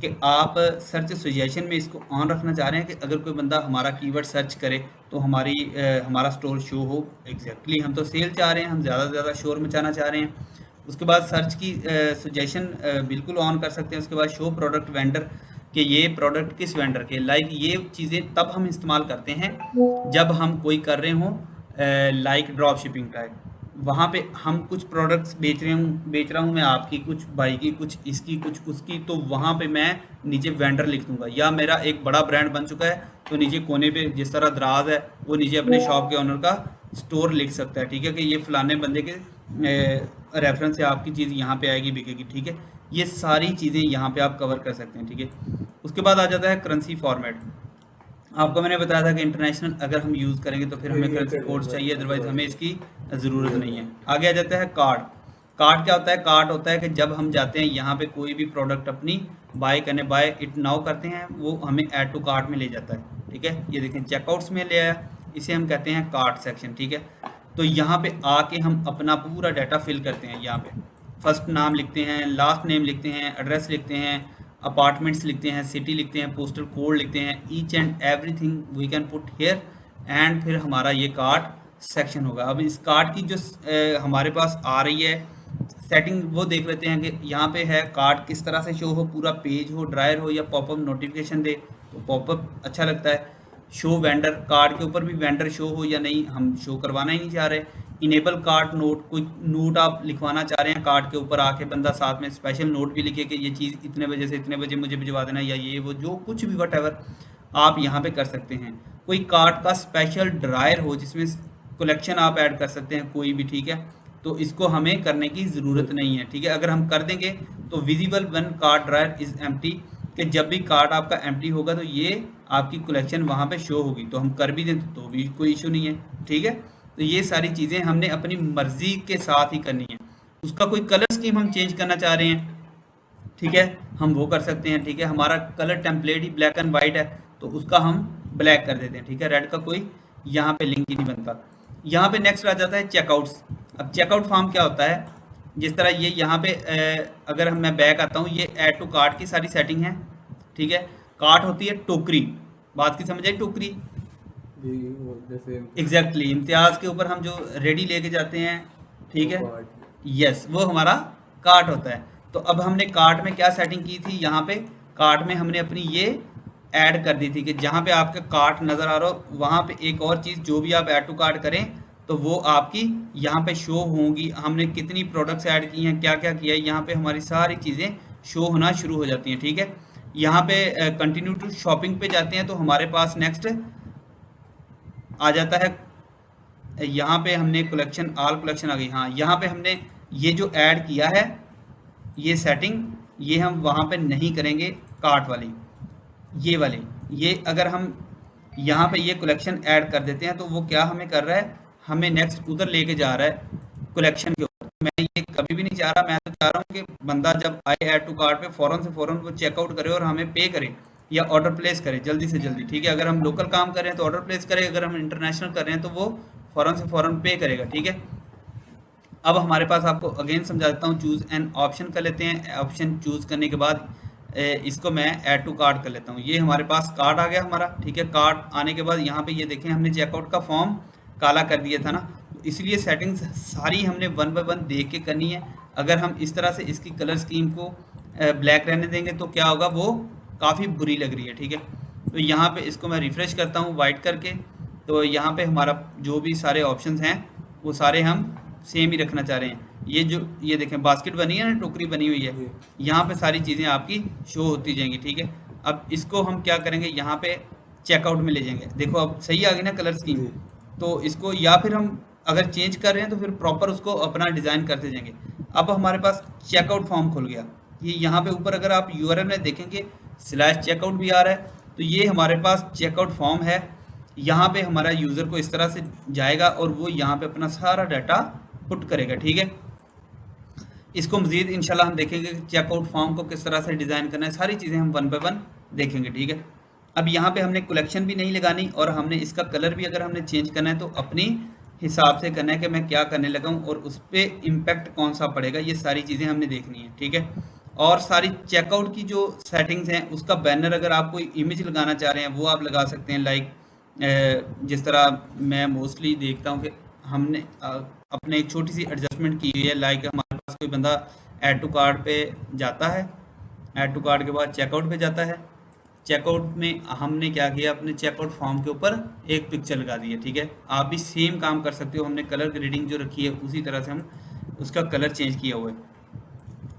[SPEAKER 1] कि आप सर्च सजेशन में इसको ऑन रखना चाह रहे हैं कि अगर कोई बंदा हमारा कीवर्ड सर्च करे तो हमारा स्टोर शो हो। एग्जैक्टली हम तो सेल चाह रहे हैं, हम ज़्यादा से ज़्यादा शोर मचाना चाह रहे हैं। उसके बाद सर्च की सजेशन बिल्कुल ऑन कर सकते हैं। उसके बाद शो प्रोडक्ट वेंडर कि ये प्रोडक्ट किस वेंडर के, लाइक ये चीज़ें तब हम इस्तेमाल करते हैं जब हम कोई कर रहे हों लाइक ड्रॉप शिपिंग टाइप। वहाँ पे हम कुछ प्रोडक्ट्स बेच रहा हूँ मैं, आपकी कुछ, भाई की कुछ, इसकी कुछ, उसकी, तो वहाँ पे मैं नीचे वेंडर लिख दूंगा। या मेरा एक बड़ा ब्रांड बन चुका है तो नीचे कोने पे जिस तरह दराज है वो नीचे अपने शॉप के ओनर का स्टोर लिख सकता है। ठीक है, कि ये फलाने बंदे के रेफरेंस से आपकी चीज़ यहाँ पे आएगी, बिकेगी। ठीक है, ये सारी चीज़ें यहाँ पे आप कवर कर सकते हैं। ठीक है, उसके बाद आ जाता है करेंसी फॉर्मेट। आपको मैंने बताया था कि इंटरनेशनल अगर हम यूज़ करेंगे तो फिर हमें करेंसी कोड चाहिए, अदरवाइज हमें इसकी ज़रूरत नहीं है। आगे आ जाता है कार्ड। कार्ड क्या होता है? कार्ड होता है कि जब हम जाते हैं यहाँ पे कोई भी प्रोडक्ट अपनी बाय करने, बाय इट नाउ करते हैं, वो हमें ऐड टू कार्ट में ले जाता है। ठीक है, ये देखें चेकआउट्स में ले आया, इसे हम कहते हैं कार्ट सेक्शन। ठीक है, तो यहाँ पे आके हम अपना पूरा डाटा फिल करते हैं। यहाँ पे फर्स्ट नाम लिखते हैं, लास्ट नेम लिखते हैं, एड्रेस लिखते हैं, अपार्टमेंट्स लिखते हैं, सिटी लिखते हैं, पोस्टल कोड लिखते हैं, each and everything we can put here, and फिर हमारा ये कार्ट सेक्शन होगा। अब इस कार्ट की जो हमारे पास आ रही है सेटिंग, वो देख लेते हैं कि यहाँ पे है कार्ट किस तरह से शो हो, पूरा पेज हो, ड्रायर हो, या पॉपअप नोटिफिकेशन दे तो पॉपअप अच्छा लगता है। शो वेंडर, कार्ड के ऊपर भी वेंडर शो हो या नहीं, हम शो करवाना ही नहीं चाह रहे। इनेबल कार्ड नोट, कोई नोट आप लिखवाना चाह रहे हैं कार्ड के ऊपर, आके बंदा साथ में स्पेशल नोट भी लिखे कि ये चीज़ इतने बजे से इतने बजे मुझे भिजवा देना, या ये वो जो कुछ भी वट एवर आप यहाँ पे कर सकते हैं। कोई कार्ड का स्पेशल ड्रायर हो जिसमें कलेक्शन आप ऐड कर सकते हैं कोई भी। ठीक है, तो इसको हमें करने की ज़रूरत नहीं है। ठीक है, अगर हम कर देंगे तो visible one card dryer is empty, कि जब भी कार्ड आपका एम्प्टी होगा तो ये आपकी कलेक्शन वहाँ पे शो होगी। तो हम कर भी दें तो भी कोई इशू नहीं है। ठीक है, तो ये सारी चीज़ें हमने अपनी मर्ज़ी के साथ ही करनी है। उसका कोई कलर स्कीम हम चेंज करना चाह रहे हैं, ठीक है, हम वो कर सकते हैं। ठीक है, हमारा colour template he black and white है तो उसका हम ब्लैक कर देते हैं। ठीक है, रेड का कोई यहाँ पे लिंक ही नहीं बनता। यहाँ पे नेक्स्ट आ जाता है चेकआउट्स। अब चेकआउट फॉर्म क्या होता है, जिस तरह ये यहाँ पे अगर मैं बैक आता हूँ, ये ऐड टू कार्ट की सारी सेटिंग है। ठीक है, कार्ट होती है टोकरी, बात की समझ आई, टोकरी
[SPEAKER 2] जैसे
[SPEAKER 1] एग्जैक्टली इम्तियाज के ऊपर हम जो रेडी लेके जाते हैं। ठीक है, यस, वो हमारा कार्ट होता है। तो अब हमने कार्ट में क्या सेटिंग की थी, यहाँ पे कार्ट में हमने अपनी ये ऐड कर दी थी कि जहाँ पे आपका कार्ट नज़र आ रहा हो वहाँ पे एक और चीज़ जो भी आप ऐड टू कार्ट करें तो वो आपकी यहाँ पे शो होंगी। हमने कितनी प्रोडक्ट्स ऐड की हैं, क्या क्या किया है, यहाँ पे हमारी सारी चीज़ें शो होना शुरू हो जाती हैं। ठीक है, यहाँ पे कंटिन्यू टू शॉपिंग पे जाते हैं तो हमारे पास नेक्स्ट आ जाता है, यहाँ पे हमने कलेक्शन, ऑल कलेक्शन आ गई। हाँ, यहाँ पे हमने ये जो ऐड किया है ये सेटिंग, ये हम वहाँ पे नहीं करेंगे कार्ट वाली, ये वाली। ये अगर हम यहाँ पे ये कलेक्शन ऐड कर देते हैं तो वो क्या हमें कर रहा है, हमें नेक्स्ट उधर लेके जा रहा है कलेक्शन के ऊपर। मैं ये कभी भी नहीं चाह रहा, मैं तो चाह रहा हूँ कि बंदा जब आए ऐड टू कार्ट पे फ़ौरन से फ़ौरन वो चेकआउट करे और हमें पे करे या ऑर्डर प्लेस करे जल्दी से जल्दी। ठीक है, अगर हम लोकल काम कर रहे हैं तो ऑर्डर प्लेस करे, अगर हम इंटरनेशनल कर रहे हैं तो वो फ़ौरन से फ़ौरन पे करेगा। ठीक है, अब हमारे पास, आपको अगेन समझा देता हूँ, चूज़ एन ऑप्शन कर लेते हैं। ऑप्शन चूज़ करने के बाद इसको मैं ऐड टू कार्ट कर लेता हूँ। ये हमारे पास कार्ट आ गया हमारा, ठीक है। कार्ट आने के बाद यहाँ पे ये देखें हमने चेकआउट का फॉर्म काला कर दिया था ना, तो इसलिए सेटिंग्स सारी हमने वन बाय वन देख के करनी है। अगर हम इस तरह से इसकी कलर स्कीम को ब्लैक रहने देंगे तो क्या होगा, वो काफ़ी बुरी लग रही है, ठीक है। तो यहाँ पे इसको मैं रिफ़्रेश करता हूँ वाइट करके, तो यहाँ पे हमारा जो भी सारे ऑप्शंस हैं वो सारे हम सेम ही रखना चाह रहे हैं। ये देखें बास्केट बनी है ना, टोकरी बनी हुई है,
[SPEAKER 2] जी
[SPEAKER 1] यहाँ पे सारी चीज़ें आपकी शो होती जाएंगी, ठीक है। अब इसको हम क्या करेंगे, यहाँ पे चेकआउट में ले जाएंगे। देखो अब सही आ गई ना कलर स्कीम।
[SPEAKER 2] जी
[SPEAKER 1] तो इसको या फिर हम अगर चेंज कर रहे हैं तो फिर प्रॉपर उसको अपना डिज़ाइन करते जाएंगे। अब हमारे पास चेकआउट फॉर्म खुल गया। ये यहाँ पे ऊपर अगर आप यूआरएल में देखेंगे स्लैश चेकआउट भी आ रहा है, तो ये हमारे पास चेकआउट फॉर्म है। यहाँ पे हमारा यूज़र को इस तरह से जाएगा और वो यहाँ पे अपना सारा डाटा पुट करेगा, ठीक है। इसको मज़ीद इंशाल्लाह हम देखेंगे कि चेकआउट फॉर्म को किस तरह से डिज़ाइन करना है, सारी चीज़ें हम वन बाय वन देखेंगे, ठीक है। अब यहाँ पे हमने कलेक्शन भी नहीं लगानी और हमने इसका कलर भी अगर हमने चेंज करना है तो अपनी हिसाब से करना है कि मैं क्या करने लगा हूँ और उस पर इम्पेक्ट कौन सा पड़ेगा, ये सारी चीज़ें हमने देखनी है, ठीक है। और सारी चेकआउट की जो सेटिंग्स हैं उसका बैनर अगर आप कोई इमेज लगाना चाह रहे हैं वो आप लगा सकते हैं। लाइक जिस तरह मैं मोस्टली देखता हूँ कि हमने अपने एक छोटी सी एडजस्टमेंट की हुई है। लाइक हमारे पास कोई बंदा ऐड टू कार्ट पे जाता है, ऐड टू कार्ट के बाद चेकआउट पे जाता है, चेकआउट में हमने क्या किया, अपने चेकआउट फॉर्म के ऊपर एक पिक्चर लगा दी है, ठीक है। आप भी सेम काम कर सकते हो। हमने कलर ग्रेडिंग जो रखी है उसी तरह से हम उसका कलर चेंज किया हुआ है।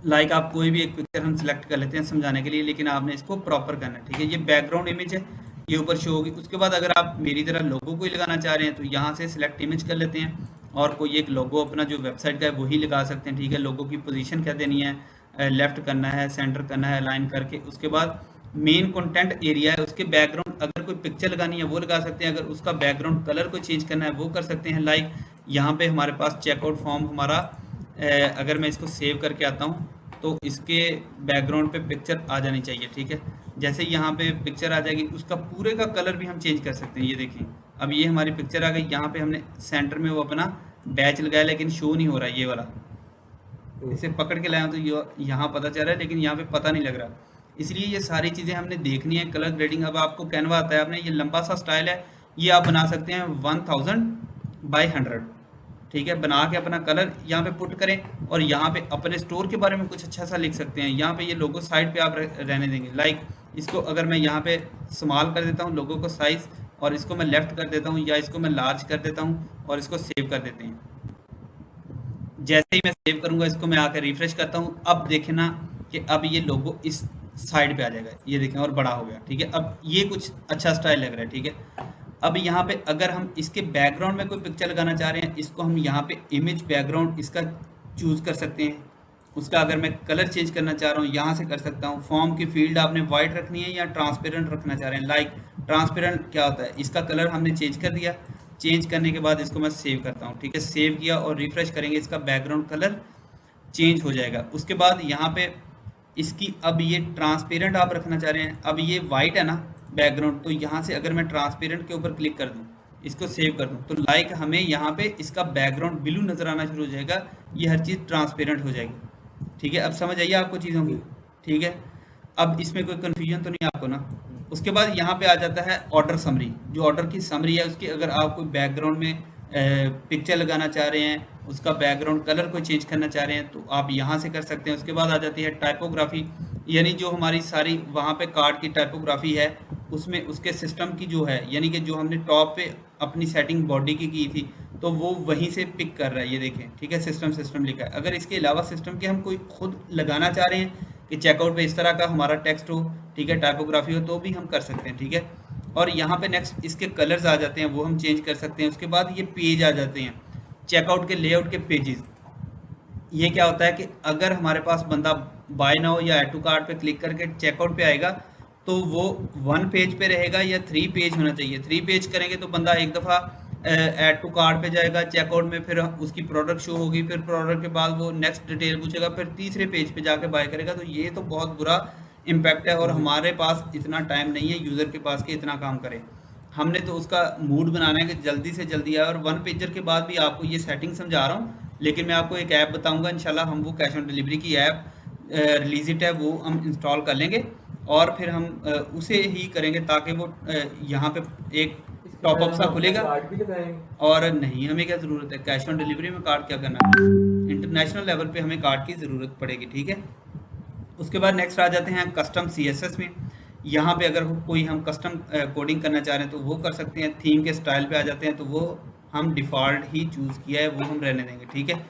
[SPEAKER 1] लाइक आप कोई भी एक पिक्चर हम सिलेक्ट कर लेते हैं समझाने के लिए, लेकिन आपने इसको प्रॉपर करना है, ठीक है। ये बैकग्राउंड इमेज है, ये ऊपर शो होगी। उसके बाद अगर आप मेरी तरह लोगो को ही लगाना चाह रहे हैं तो यहाँ से सिलेक्ट इमेज कर लेते हैं और कोई एक लोगो अपना जो वेबसाइट का है वही लगा सकते हैं, ठीक है। लोगो की पोजीशन क्या देनी है, लेफ्ट करना है, सेंटर करना है, अलाइन करके। उसके बाद मेन कंटेंट एरिया है, उसके बैकग्राउंड अगर कोई पिक्चर लगानी है वो लगा सकते हैं, अगर उसका बैकग्राउंड कलर को चेंज करना है वो कर सकते हैं। लाइक यहाँ पे हमारे पास चेकआउट फॉर्म हमारा अगर मैं इसको सेव करके आता हूँ तो इसके बैकग्राउंड पे पिक्चर आ जानी चाहिए, ठीक है। जैसे यहाँ पे पिक्चर आ जाएगी उसका पूरे का कलर भी हम चेंज कर सकते हैं। ये देखें अब ये हमारी पिक्चर आ गई, यहाँ पे हमने सेंटर में वो अपना बैच लगाया लेकिन शो नहीं हो रहा है ये वाला। इसे पकड़ के लाया तो ये यहाँ पता चल रहा है लेकिन यहाँ पे पता नहीं लग रहा। इसलिए ये सारी चीज़ें हमने देखनी है। कलर ग्रेडिंग अब आपको कैनवा आता है, आपने ये लंबा सा स्टाइल है, ये आप बना सकते हैं 1000 by 100, ठीक है। बना के अपना कलर यहाँ पे पुट करें और यहाँ पे अपने स्टोर के बारे में कुछ अच्छा सा लिख सकते हैं। यहाँ पे ये लोगो साइड पे आप रहने देंगे। लाइक इसको अगर मैं यहाँ पे स्मॉल कर देता हूँ लोगो को साइज़, और इसको मैं लेफ़्ट कर देता हूँ या इसको मैं लार्ज कर देता हूँ और इसको सेव कर देते हैं। जैसे ही मैं सेव करूँगा इसको मैं आकर रिफ्रेश करता हूँ, अब देखना कि अब ये लोगो इस साइड पे आ जाएगा, ये देखें और बड़ा हो गया, ठीक है। अब ये कुछ अच्छा स्टाइल लग रहा है, ठीक है। अब यहाँ पे अगर हम इसके बैकग्राउंड में कोई पिक्चर लगाना चाह रहे हैं, इसको हम यहाँ पे इमेज बैकग्राउंड इसका चूज़ कर सकते हैं। उसका अगर मैं कलर चेंज करना चाह रहा हूँ यहाँ से कर सकता हूँ। फॉर्म की फील्ड आपने वाइट रखनी है या ट्रांसपेरेंट रखना चाह रहे हैं। लाइक ट्रांसपेरेंट क्या होता है, इसका कलर हमने चेंज कर दिया। चेंज करने के बाद इसको मैं सेव करता हूँ, ठीक है। सेव किया और रिफ्रेश करेंगे, इसका बैकग्राउंड कलर चेंज हो जाएगा। उसके बाद यहाँ पे इसकी अब ये ट्रांसपेरेंट आप रखना चाह रहे हैं, अब ये वाइट है ना बैकग्राउंड, तो यहाँ से अगर मैं ट्रांसपेरेंट के ऊपर क्लिक कर दूँ, इसको सेव कर दूँ, तो लाइक हमें यहाँ पे इसका बैकग्राउंड ब्लू नज़र आना शुरू हो जाएगा। ये हर चीज़ ट्रांसपेरेंट हो जाएगी, ठीक है। अब समझ आइए आपको चीज़ों की, ठीक है। अब इसमें कोई कन्फ्यूजन तो नहीं आपको ना। उसके बाद यहाँ पे आ जाता है ऑर्डर समरी। जो ऑर्डर की समरी है उसकी अगर आप कोई बैकग्राउंड में पिक्चर लगाना चाह रहे हैं, उसका बैकग्राउंड कलर को चेंज करना चाह रहे हैं तो आप यहाँ से कर सकते हैं। उसके बाद आ जाती है टाइपोग्राफी, यानी जो हमारी सारी वहाँ पे कार्ड की टाइपोग्राफी है उसमें उसके सिस्टम की जो है, यानी कि जो हमने टॉप पे अपनी सेटिंग बॉडी की थी तो वो वहीं से पिक कर रहा है, ये देखें, ठीक है। सिस्टम लिखा है। अगर इसके अलावा सिस्टम के हम कोई खुद लगाना चाह रहे हैं कि चेकआउट पे इस तरह का हमारा टेक्स्ट हो, ठीक है, टाइपोग्राफी हो, तो भी हम कर सकते हैं, ठीक है। और यहाँ पे नेक्स्ट इसके कलर्स आ जाते हैं, वो हम चेंज कर सकते हैं। उसके बाद ये पेज आ जाते हैं, चेकआउट के लेआउट के पेजेस। ये क्या होता है कि अगर हमारे पास बंदा बाय नाउ या ऐड टू कार्ट पे क्लिक करके चेकआउट पे आएगा तो वो 1 पेज पे रहेगा या 3 पेज होना चाहिए। 3 पेज करेंगे तो बंदा एक दफ़ा ऐड टू कार्ट पे जाएगा, चेकआउट में फिर उसकी प्रोडक्ट शो होगी, फिर प्रोडक्ट के बाद वो नेक्स्ट डिटेल पूछेगा, फिर तीसरे पेज पे जाके बाय करेगा। तो ये तो बहुत बुरा इम्पैक्ट है और हमारे पास इतना टाइम नहीं है यूज़र के पास कि इतना काम करे। हमने तो उसका मूड बनाना है कि जल्दी से जल्दी आए। और 1 पेजर के बाद भी आपको ये सेटिंग समझा रहा हूँ, लेकिन मैं आपको एक ऐप बताऊंगा इंशाल्लाह। हम वो कैश ऑन डिलीवरी की ऐप रिलीज इट है वो हम इंस्टॉल कर लेंगे और फिर हम उसे ही करेंगे ताकि वो यहाँ पे एक
[SPEAKER 2] इसके साथ
[SPEAKER 1] टॉपअप
[SPEAKER 2] हम
[SPEAKER 1] सा
[SPEAKER 2] अपना
[SPEAKER 1] खुलेगा।
[SPEAKER 2] कार्ड भी लगाएंगे।
[SPEAKER 1] और नहीं, हमें क्या ज़रूरत है कैश ऑन डिलीवरी में कार्ड क्या करना है, इंटरनेशनल लेवल पे हमें कार्ड की ज़रूरत पड़ेगी, ठीक है। उसके बाद नेक्स्ट आ जाते हैं कस्टम सीएसएस में। यहाँ पे अगर कोई हम कस्टम कोडिंग करना चाह रहे हैं तो वो कर सकते हैं। थीम के स्टाइल पे आ जाते हैं तो वो हम डिफ़ॉल्ट ही चूज़ किया है वो हम रहने देंगे, ठीक है।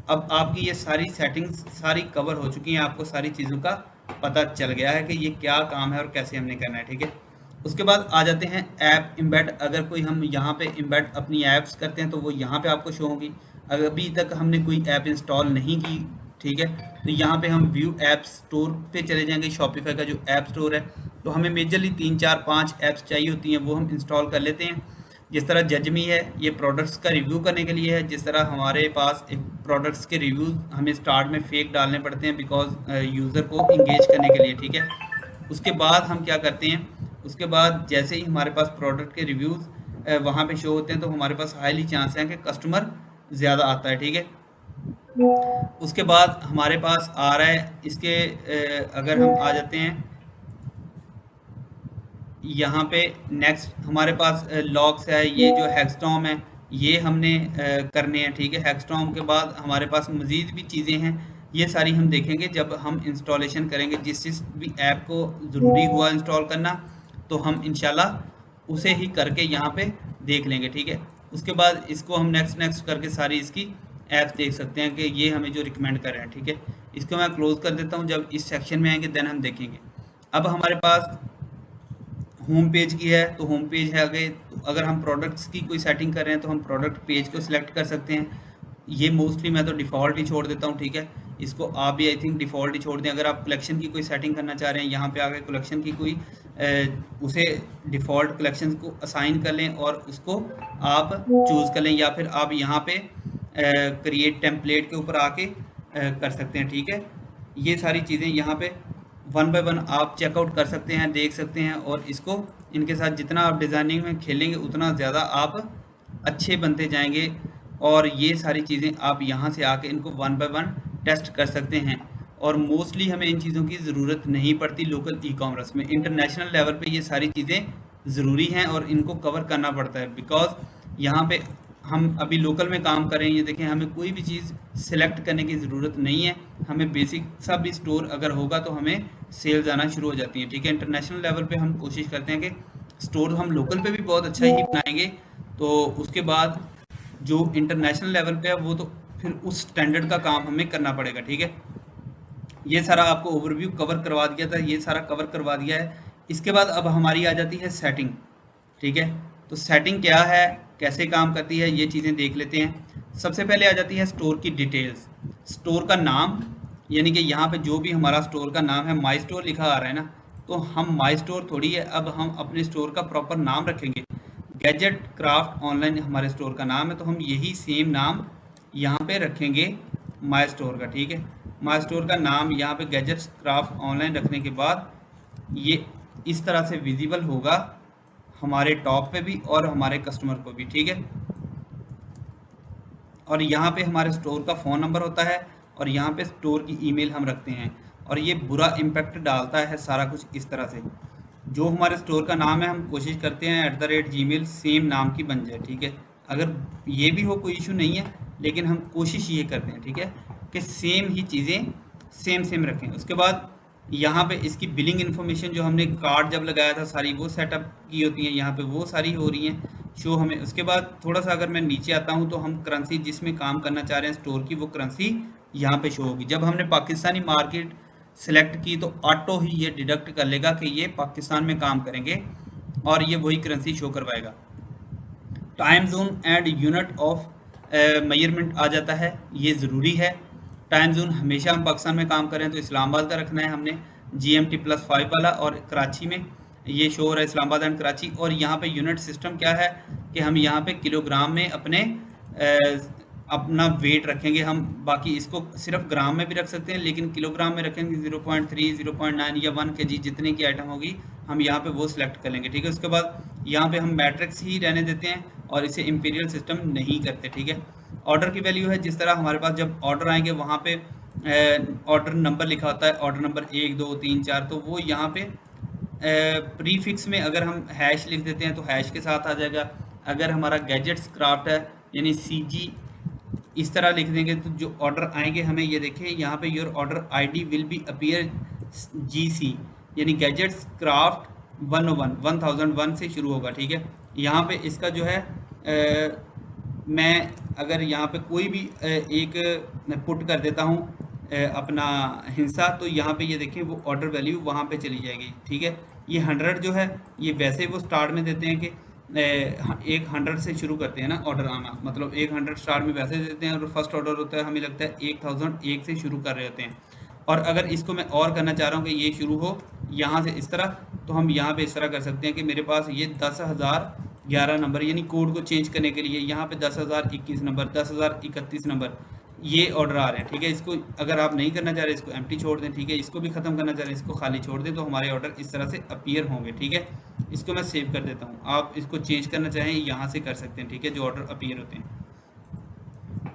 [SPEAKER 1] अब आपकी ये सारी सेटिंग्स सारी कवर हो चुकी हैं, आपको सारी चीज़ों का पता चल गया है कि ये क्या काम है और कैसे हमने करना है, ठीक है। उसके बाद आ जाते हैं ऐप इम्बेड। अगर कोई हम यहाँ पे इम्बेड अपनी ऐप्स करते हैं तो वो यहाँ पे आपको शो होगी। अगर अभी तक हमने कोई ऐप इंस्टॉल नहीं की, ठीक है, तो यहाँ पे हम व्यू ऐप स्टोर पे चले जाएंगे, शॉपिफाई का जो ऐप स्टोर है। तो हमें मेजरली 3 4 5 ऐप्स चाहिए होती हैं, वो हम इंस्टॉल कर लेते हैं। जिस तरह जजमी है ये प्रोडक्ट्स का रिव्यू करने के लिए है, जिस तरह हमारे पास एक प्रोडक्ट्स के रिव्यूज़ हमें स्टार्ट में फेक डालने पड़ते हैं बिकॉज यूज़र को इंगेज करने के लिए, ठीक है। उसके बाद हम क्या करते हैं, उसके बाद जैसे ही हमारे पास प्रोडक्ट के रिव्यूज़ वहाँ पे शो होते हैं तो हमारे पास हाईली चांस है कि कस्टमर ज़्यादा आता है, ठीक है। उसके बाद हमारे पास आ रहा है इसके अगर हम आ जाते हैं यहाँ पे नेक्स्ट हमारे पास लॉग्स है, ये जो हैक्सटॉम है ये हमने करने हैं, ठीक है। हैक्सटॉम के बाद हमारे पास मज़ीद भी चीज़ें हैं, ये सारी हम देखेंगे जब हम इंस्टॉलेशन करेंगे। जिस भी ऐप को ज़रूरी हुआ इंस्टॉल करना तो हम इंशाल्लाह उसे ही करके यहाँ पे देख लेंगे, ठीक है। उसके बाद इसको हम नेक्स्ट नेक्स्ट करके सारी इसकी ऐप्स देख सकते हैं कि ये हमें जो रिकमेंड कर रहे हैं, ठीक है। इसको मैं क्लोज़ कर देता हूँ, जब इस सेक्शन में आएंगे देन हम देखेंगे। अब हमारे पास होम पेज की है तो होम पेज है आगे। तो अगर हम प्रोडक्ट्स की कोई सेटिंग कर रहे हैं तो हम प्रोडक्ट पेज को सिलेक्ट कर सकते हैं। ये मोस्टली मैं तो डिफ़ॉल्ट ही छोड़ देता हूँ, ठीक है। इसको आप भी आई थिंक डिफ़ॉल्ट ही छोड़ दें। अगर आप कलेक्शन की कोई सेटिंग करना चाह रहे हैं, यहाँ पे आगे कलेक्शन की कोई उसे डिफ़ॉल्ट कलेक्शन को असाइन कर लें और उसको आप चूज़ कर लें, या फिर आप यहाँ पे क्रिएट टेम्पलेट के ऊपर आके कर सकते हैं, ठीक है। ये सारी चीज़ें यहाँ पे वन बाय वन आप चेकआउट कर सकते हैं, देख सकते हैं। और इसको इनके साथ जितना आप डिज़ाइनिंग में खेलेंगे उतना ज़्यादा आप अच्छे बनते जाएंगे। और ये सारी चीज़ें आप यहाँ से आके इनको वन बाय वन टेस्ट कर सकते हैं। और मोस्टली हमें इन चीज़ों की ज़रूरत नहीं पड़ती लोकल ई कॉमर्स में। इंटरनेशनल लेवल पे ये सारी चीज़ें ज़रूरी हैं और इनको कवर करना पड़ता है बिकॉज यहाँ पे हम अभी लोकल में काम कर रहे हैं। ये देखें, हमें कोई भी चीज़ सिलेक्ट करने की ज़रूरत नहीं है, हमें बेसिक सब भी स्टोर अगर होगा तो हमें सेल्स आना शुरू हो जाती हैं, ठीक है। इंटरनेशनल लेवल पे हम कोशिश करते हैं कि स्टोर हम लोकल पे भी बहुत अच्छा ही बनाएंगे, तो उसके बाद जो इंटरनेशनल लेवल पे है वो तो फिर उस स्टैंडर्ड का काम हमें करना पड़ेगा, ठीक है। ये सारा आपको ओवरव्यू कवर करवा दिया था, ये सारा कवर करवा दिया है। इसके बाद अब हमारी आ जाती है सेटिंग, ठीक है। तो सेटिंग क्या है, कैसे काम करती है, ये चीज़ें देख लेते हैं। सबसे पहले आ जाती है स्टोर की डिटेल्स। स्टोर का नाम, यानी कि यहाँ पे जो भी हमारा स्टोर का नाम है, माई स्टोर लिखा आ रहा है ना, तो हम माई स्टोर थोड़ी है, अब हम अपने स्टोर का प्रॉपर नाम रखेंगे। गैजेट क्राफ्ट ऑनलाइन हमारे स्टोर का नाम है, तो हम यही सेम नाम यहाँ पे रखेंगे माई स्टोर का, ठीक है। माई स्टोर का नाम यहाँ पे गैजेट्स क्राफ्ट ऑनलाइन रखने के बाद ये इस तरह से विजिबल होगा हमारे टॉप पे भी और हमारे कस्टमर को भी, ठीक है। और यहाँ पे हमारे स्टोर का फ़ोन नंबर होता है और यहाँ पे स्टोर की ईमेल हम रखते हैं। और ये बुरा इम्पैक्ट डालता है सारा कुछ इस तरह से। जो हमारे स्टोर का नाम है हम कोशिश करते हैं @gmail सेम नाम की बन जाए, ठीक है। अगर ये भी हो कोई इशू नहीं है, लेकिन हम कोशिश ये करते हैं, ठीक है, कि सेम ही चीज़ें सेम सेम रखें। उसके बाद यहाँ पे इसकी बिलिंग इन्फॉर्मेशन जो हमने कार्ड जब लगाया था सारी वो सेटअप की होती हैं, यहाँ पे वो सारी हो रही हैं शो हमें। उसके बाद थोड़ा सा अगर मैं नीचे आता हूँ तो हम करेंसी जिसमें काम करना चाह रहे हैं स्टोर की, वो करेंसी यहाँ पे शो होगी। जब हमने पाकिस्तानी मार्केट सेलेक्ट की तो ऑटो ही ये डिडक्ट कर लेगा कि ये पाकिस्तान में काम करेंगे और ये वही करेंसी शो करवाएगा। Time zone and unit of measurement आ जाता है, ये ज़रूरी है। टाइम जोन हमेशा हम पाकिस्तान में काम करें तो इस्लामाबाद का रखना है हमने, GMT+5 वाला। और कराची में ये शो हो रहा है इस्लामाबाद एंड कराची। और यहाँ पे यूनिट सिस्टम क्या है कि हम यहाँ पे किलोग्राम में अपना वेट रखेंगे हम। बाकी इसको सिर्फ ग्राम में भी रख सकते हैं, लेकिन किलोग्राम में रखेंगे 0.3, 0.9 या 1 kg जितने की आइटम होगी हम यहाँ पे वो सिलेक्ट कर लेंगे, ठीक है। उसके बाद यहाँ पे हम मैट्रिक्स ही रहने देते हैं और इसे इंपीरियल सिस्टम नहीं करते, ठीक है। ऑर्डर की वैल्यू है, जिस तरह हमारे पास जब ऑर्डर आएंगे वहाँ पे ऑर्डर नंबर लिखा होता है, ऑर्डर नंबर 1 2 3 4, तो वो यहाँ पे प्रीफिक्स में अगर हम हैश लिख देते हैं तो हैश के साथ आ जाएगा। अगर हमारा गैजेट्स क्राफ्ट है यानी CG इस तरह लिख देंगे तो जो ऑर्डर आएंगे हमें, ये देखें यहाँ पे your order ID will be appear GC, यानी गैजेट्स क्राफ्ट 101 1001 से शुरू होगा, ठीक है। यहाँ पे इसका जो है मैं अगर यहाँ पे कोई भी एक पुट कर देता हूँ अपना हिस्सा, तो यहाँ पे ये देखें वो ऑर्डर वैल्यू वहाँ पे चली जाएगी, ठीक है। ये 100 जो है ये वैसे वो स्टार्ट में देते हैं कि एक 100 से शुरू करते हैं ना ऑर्डर आना, मतलब एक 100 स्टार्ट में वैसे देते हैं, और फर्स्ट ऑर्डर होता है हमें लगता है 1001 से शुरू कर रहे होते हैं। और अगर इसको मैं और करना चाह रहा हूँ कि ये शुरू हो यहाँ से इस तरह, तो हम यहाँ पे इस तरह कर सकते हैं कि मेरे पास ये 10,011 नंबर, यानी कोड को चेंज करने के लिए यहाँ पे 10,021 नंबर, 10,031 नंबर ये ऑर्डर आ रहे हैं, ठीक है। इसको अगर आप नहीं करना चाह रहे इसको एम्प्टी छोड़ दें, ठीक है। इसको भी ख़त्म करना चाह रहे हैं इसको खाली छोड़ दें, तो हमारे ऑर्डर इस तरह से अपीयर होंगे, ठीक है। इसको मैं सेव कर देता हूँ, आप इसको चेंज करना चाहें यहाँ से कर सकते हैं, ठीक है, जो ऑर्डर अपीयर होते हैं।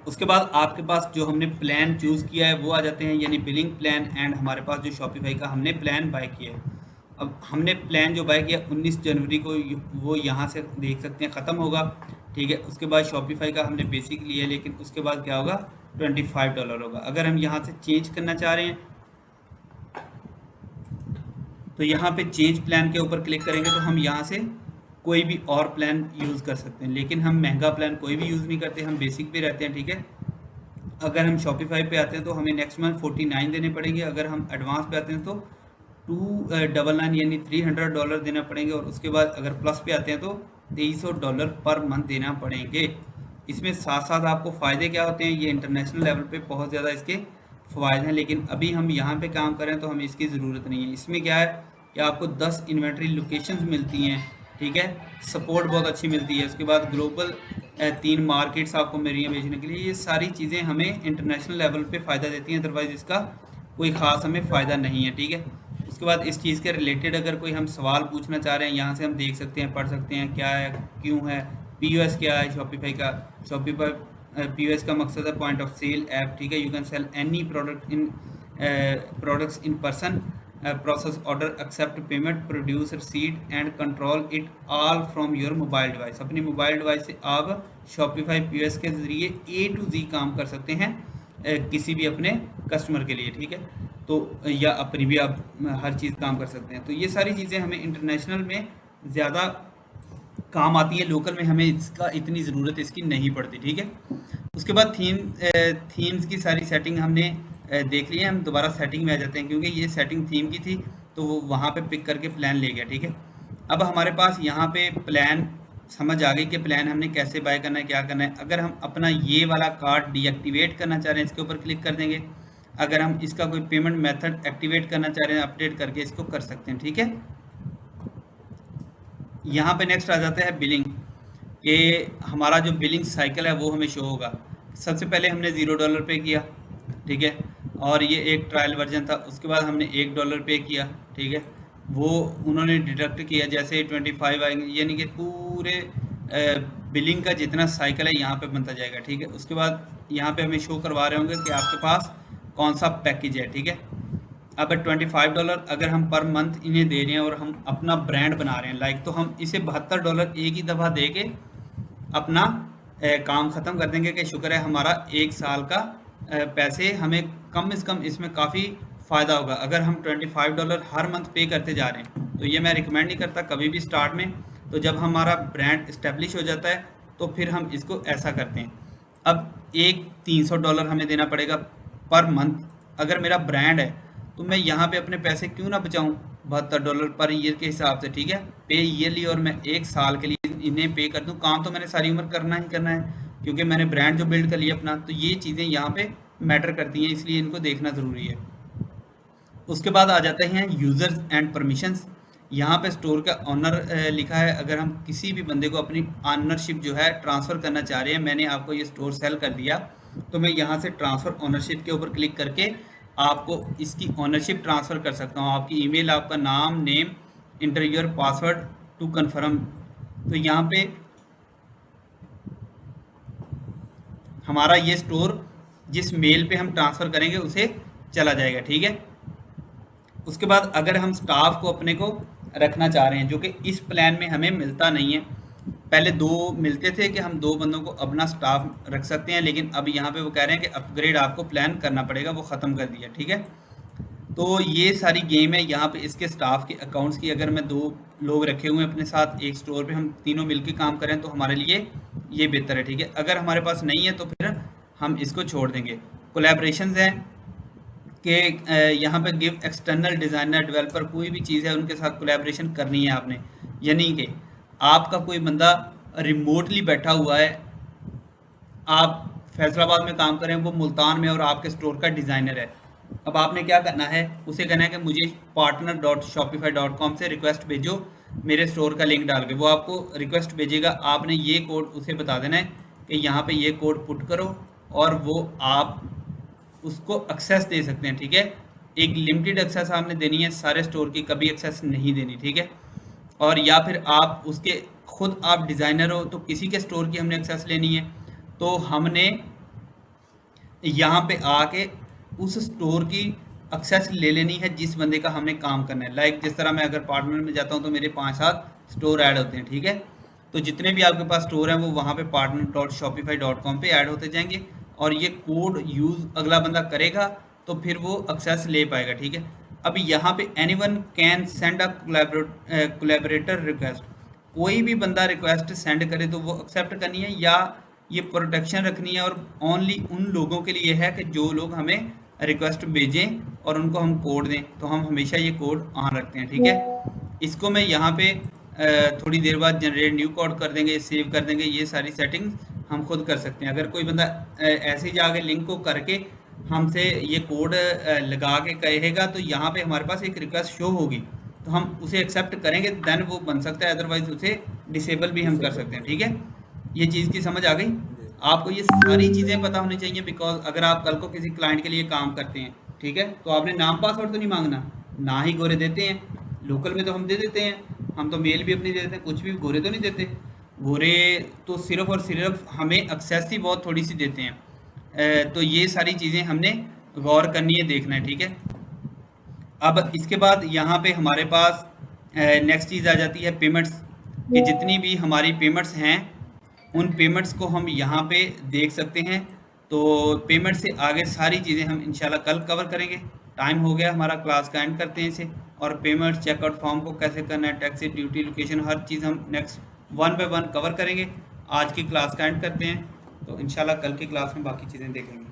[SPEAKER 1] उसके बाद आपके पास जो हमने प्लान चूज़ किया है वो आ जाते हैं, यानी बिलिंग प्लान, एंड हमारे पास जो शॉपिफाई का हमने प्लान बाय किया है। अब हमने प्लान जो बाय किया 19 जनवरी को, वो यहाँ से देख सकते हैं ख़त्म होगा, ठीक है। उसके बाद शॉपिफाई का हमने बेसिक लिया है, लेकिन उसके बाद क्या होगा $25 होगा। अगर हम यहाँ से चेंज करना चाह रहे हैं तो यहाँ पे चेंज प्लान के ऊपर क्लिक करेंगे तो हम यहाँ से कोई भी और प्लान यूज़ कर सकते हैं, लेकिन हम महंगा प्लान कोई भी यूज़ नहीं करते, हम बेसिक पे रहते हैं, ठीक है। अगर हम शॉपिफाई पे आते हैं तो हमें नेक्स्ट मंथ 49 देने पड़ेंगे, अगर हम एडवांस पे आते हैं तो 299 यानी $300 देना पड़ेंगे, और उसके बाद अगर प्लस पे आते हैं तो $2300 पर मंथ देना पड़ेंगे। इसमें साथ साथ आपको फ़ायदे क्या होते हैं, ये इंटरनेशनल लेवल पे बहुत ज़्यादा इसके फ़ायदे हैं, लेकिन अभी हम यहाँ पे काम करें तो हमें इसकी ज़रूरत नहीं है। इसमें क्या है कि आपको 10 इन्वेंट्री लोकेशंस मिलती हैं, ठीक है, सपोर्ट बहुत अच्छी मिलती है। उसके बाद ग्लोबल 3 मार्केट्स आपको मिल रही हैं बेचने के लिए। ये सारी चीज़ें हमें इंटरनेशनल लेवल पे फ़ायदा देती हैं, अदरवाइज़ इसका कोई ख़ास हमें फ़ायदा नहीं है, ठीक है। उसके बाद इस चीज़ के रिलेटेड अगर कोई हम सवाल पूछना चाह रहे हैं, यहाँ से हम देख सकते हैं, पढ़ सकते हैं क्या है, क्यों है, POS क्या है शॉपिफाई का। शॉपिफाई POS का मकसद है पॉइंट ऑफ सेल ऐप, ठीक है। You can sell any products in person, process order, accept payment, produce receipt and control it all from your mobile device. अपनी मोबाइल डिवाइस से आप शॉपिफाई POS के ज़रिए A to Z काम कर सकते हैं किसी भी अपने कस्टमर के लिए, ठीक है। तो या अपनी भी आप हर चीज़ काम कर सकते हैं। तो ये सारी चीज़ें हमें इंटरनेशनल में ज़्यादा काम आती है, लोकल में हमें इसका इतनी ज़रूरत इसकी नहीं पड़ती, ठीक है। उसके बाद थीम्स की सारी सेटिंग हमने देख ली है। हम दोबारा सेटिंग में आ जाते हैं, क्योंकि ये सेटिंग थीम की थी तो वो वहाँ पे पिक करके प्लान ले गया, ठीक है। अब हमारे पास यहाँ पे प्लान समझ आ गई कि प्लान हमने कैसे बाय करना है, क्या करना है। अगर हम अपना ये वाला कार्ड डीएक्टिवेट करना चाह रहे हैं, इसके ऊपर क्लिक कर देंगे। अगर हम इसका कोई पेमेंट मेथड एक्टिवेट करना चाह रहे हैं, अपडेट करके इसको कर सकते हैं, ठीक है। यहाँ पे नेक्स्ट आ जाता है बिलिंग, कि हमारा जो बिलिंग साइकिल है वो हमें शो होगा। सबसे पहले हमने $0 पे किया, ठीक है, और ये एक ट्रायल वर्जन था। उसके बाद हमने $1 पे किया, ठीक है, वो उन्होंने डिडक्ट किया जैसे 25 आएंगे, यानी कि पूरे बिलिंग का जितना साइकिल है यहाँ पे बनता जाएगा, ठीक है। उसके बाद यहाँ पे हमें शो करवा रहे होंगे कि आपके पास कौन सा पैकेज है, ठीक है। अब $25 अगर हम पर मंथ इन्हें दे रहे हैं और हम अपना ब्रांड बना रहे हैं लाइक, तो हम इसे $72 एक ही दफ़ा दे के अपना काम ख़त्म कर देंगे कि शुक्र है हमारा 1 साल का पैसे हमें कम से कम इसमें काफ़ी फ़ायदा होगा। अगर हम $25 हर मंथ पे करते जा रहे हैं तो ये मैं रिकमेंड नहीं करता कभी भी स्टार्ट में। तो जब हमारा ब्रांड इस्टेब्लिश हो जाता है तो फिर हम इसको ऐसा करते हैं। अब एक $300 हमें देना पड़ेगा पर मंथ। अगर मेरा ब्रांड है तो मैं यहाँ पे अपने पैसे क्यों ना बचाऊँ $72 पर ईयर के हिसाब से, ठीक है, पे ईयरली, और मैं 1 साल के लिए इन्हें पे कर दूँ। काम तो मैंने सारी उम्र करना ही करना है, क्योंकि मैंने ब्रांड जो बिल्ड कर लिया अपना। तो ये चीज़ें यहाँ पे मैटर करती हैं, इसलिए इनको देखना ज़रूरी है। उसके बाद आ जाते हैं यूज़र्स एंड परमिशंस। यहाँ पे स्टोर का ऑनर लिखा है। अगर हम किसी भी बंदे को अपनी ऑनरशिप जो है ट्रांसफ़र करना चाह रहे हैं, मैंने आपको ये स्टोर सेल कर दिया, तो मैं यहाँ से ट्रांसफ़र ऑनरशिप के ऊपर क्लिक करके आपको इसकी ऑनरशिप ट्रांसफ़र कर सकता हूँ। आपकी ईमेल, आपका नाम, name, enter your password to confirm. तो यहाँ पे हमारा ये स्टोर जिस मेल पे हम ट्रांसफ़र करेंगे उसे चला जाएगा, ठीक है। उसके बाद अगर हम स्टाफ को अपने को रखना चाह रहे हैं, जो कि इस प्लान में हमें मिलता नहीं है, पहले दो मिलते थे कि हम दो बंदों को अपना स्टाफ रख सकते हैं, लेकिन अब यहाँ पे वो कह रहे हैं कि अपग्रेड आपको प्लान करना पड़ेगा, वो ख़त्म कर दिया, ठीक है। तो ये सारी गेम है यहाँ पे इसके स्टाफ के अकाउंट्स की। अगर मैं दो लोग रखे हुए हैं अपने साथ एक स्टोर पे, हम तीनों मिलकर काम करें तो हमारे लिए ये बेहतर है, ठीक है। अगर हमारे पास नहीं है तो फिर हम इसको छोड़ देंगे। कोलैबोरेशंस हैं कि यहाँ पे गिव एक्सटर्नल डिज़ाइनर डेवलपर, कोई भी चीज़ है उनके साथ कोलैबोरेशन करनी है आपने, यानी कि आपका कोई बंदा रिमोटली बैठा हुआ है, आप फैसलाबाद में काम करें, वो मुल्तान में, और आपके स्टोर का डिज़ाइनर है। अब आपने क्या करना है, उसे कहना है कि मुझे partner.shopify.com से रिक्वेस्ट भेजो मेरे स्टोर का लिंक डाल के, वो आपको रिक्वेस्ट भेजेगा। आपने ये कोड उसे बता देना है कि यहाँ पे ये कोड पुट करो, और वो आप उसको एक्सेस दे सकते हैं, ठीक है। एक लिमिटेड एक्सेस आपने देनी है, सारे स्टोर की कभी एक्सेस नहीं देनी, ठीक है। और या फिर आप उसके खुद आप डिज़ाइनर हो तो किसी के स्टोर की हमने एक्सेस लेनी है, तो हमने यहाँ पे आके उस स्टोर की एक्सेस ले लेनी है जिस बंदे का हमने काम करना है। लाइक जिस तरह मैं अगर पार्टनर में जाता हूँ तो मेरे 5-7 स्टोर ऐड होते हैं, ठीक है। तो जितने भी आपके पास स्टोर हैं वो वहाँ पे partner.shopify.com पे ऐड होते जाएंगे, और ये कोड यूज़ अगला बंदा करेगा तो फिर वो एक्सेस ले पाएगा, ठीक है। अब यहाँ पे anyone can send a collaborator request, कोई भी बंदा रिक्वेस्ट सेंड करे तो वो एक्सेप्ट करनी है, या ये प्रोटेक्शन रखनी है, और ओनली उन लोगों के लिए है कि जो लोग हमें रिक्वेस्ट भेजें और उनको हम कोड दें, तो हम हमेशा ये कोड ऑन रखते हैं, ठीक है। इसको मैं यहाँ पे थोड़ी देर बाद जनरेट न्यू कोड कर देंगे, सेव कर देंगे, ये सारी सेटिंग्स हम खुद कर सकते हैं। अगर कोई बंदा ऐसे ही जाके लिंक को करके हमसे ये कोड लगा के कहेगा तो यहाँ पे हमारे पास एक रिक्वेस्ट शो होगी, तो हम उसे एक्सेप्ट करेंगे, देन वो बन सकता है, अदरवाइज उसे डिसेबल भी हम कर सकते हैं, ठीक है। ये चीज़ की समझ आ गई
[SPEAKER 2] जी।
[SPEAKER 1] आपको, ये सारी चीज़ें पता होनी चाहिए, बिकॉज अगर आप कल को किसी क्लाइंट के लिए काम करते हैं, ठीक है, तो आपने नाम पासवर्ड तो नहीं मांगना, ना ही गोरे देते हैं। लोकल में तो हम दे देते हैं, हम तो मेल भी अपनी दे देते हैं, कुछ भी गोरे तो नहीं देते। गोरे तो सिर्फ और सिर्फ हमें एक्सेस ही बहुत थोड़ी सी देते हैं। तो ये सारी चीज़ें हमने गौर करनी है, देखना है, ठीक है। अब इसके बाद यहाँ पे हमारे पास नेक्स्ट चीज़ आ जाती है पेमेंट्स, कि जितनी भी हमारी पेमेंट्स हैं उन पेमेंट्स को हम यहाँ पे देख सकते हैं। तो पेमेंट से आगे सारी चीज़ें हम इंशाल्लाह कल कवर करेंगे। टाइम हो गया हमारा, क्लास का एंड करते हैं इसे। और पेमेंट चेकआउट फॉर्म को कैसे करना है, टैक्सी ड्यूटी लोकेशन, हर चीज़ हम नेक्स्ट 1 बाय 1 कवर करेंगे। आज की क्लास का एंड करते हैं, तो इंशाल्लाह कल की क्लास में बाकी चीज़ें देखेंगे।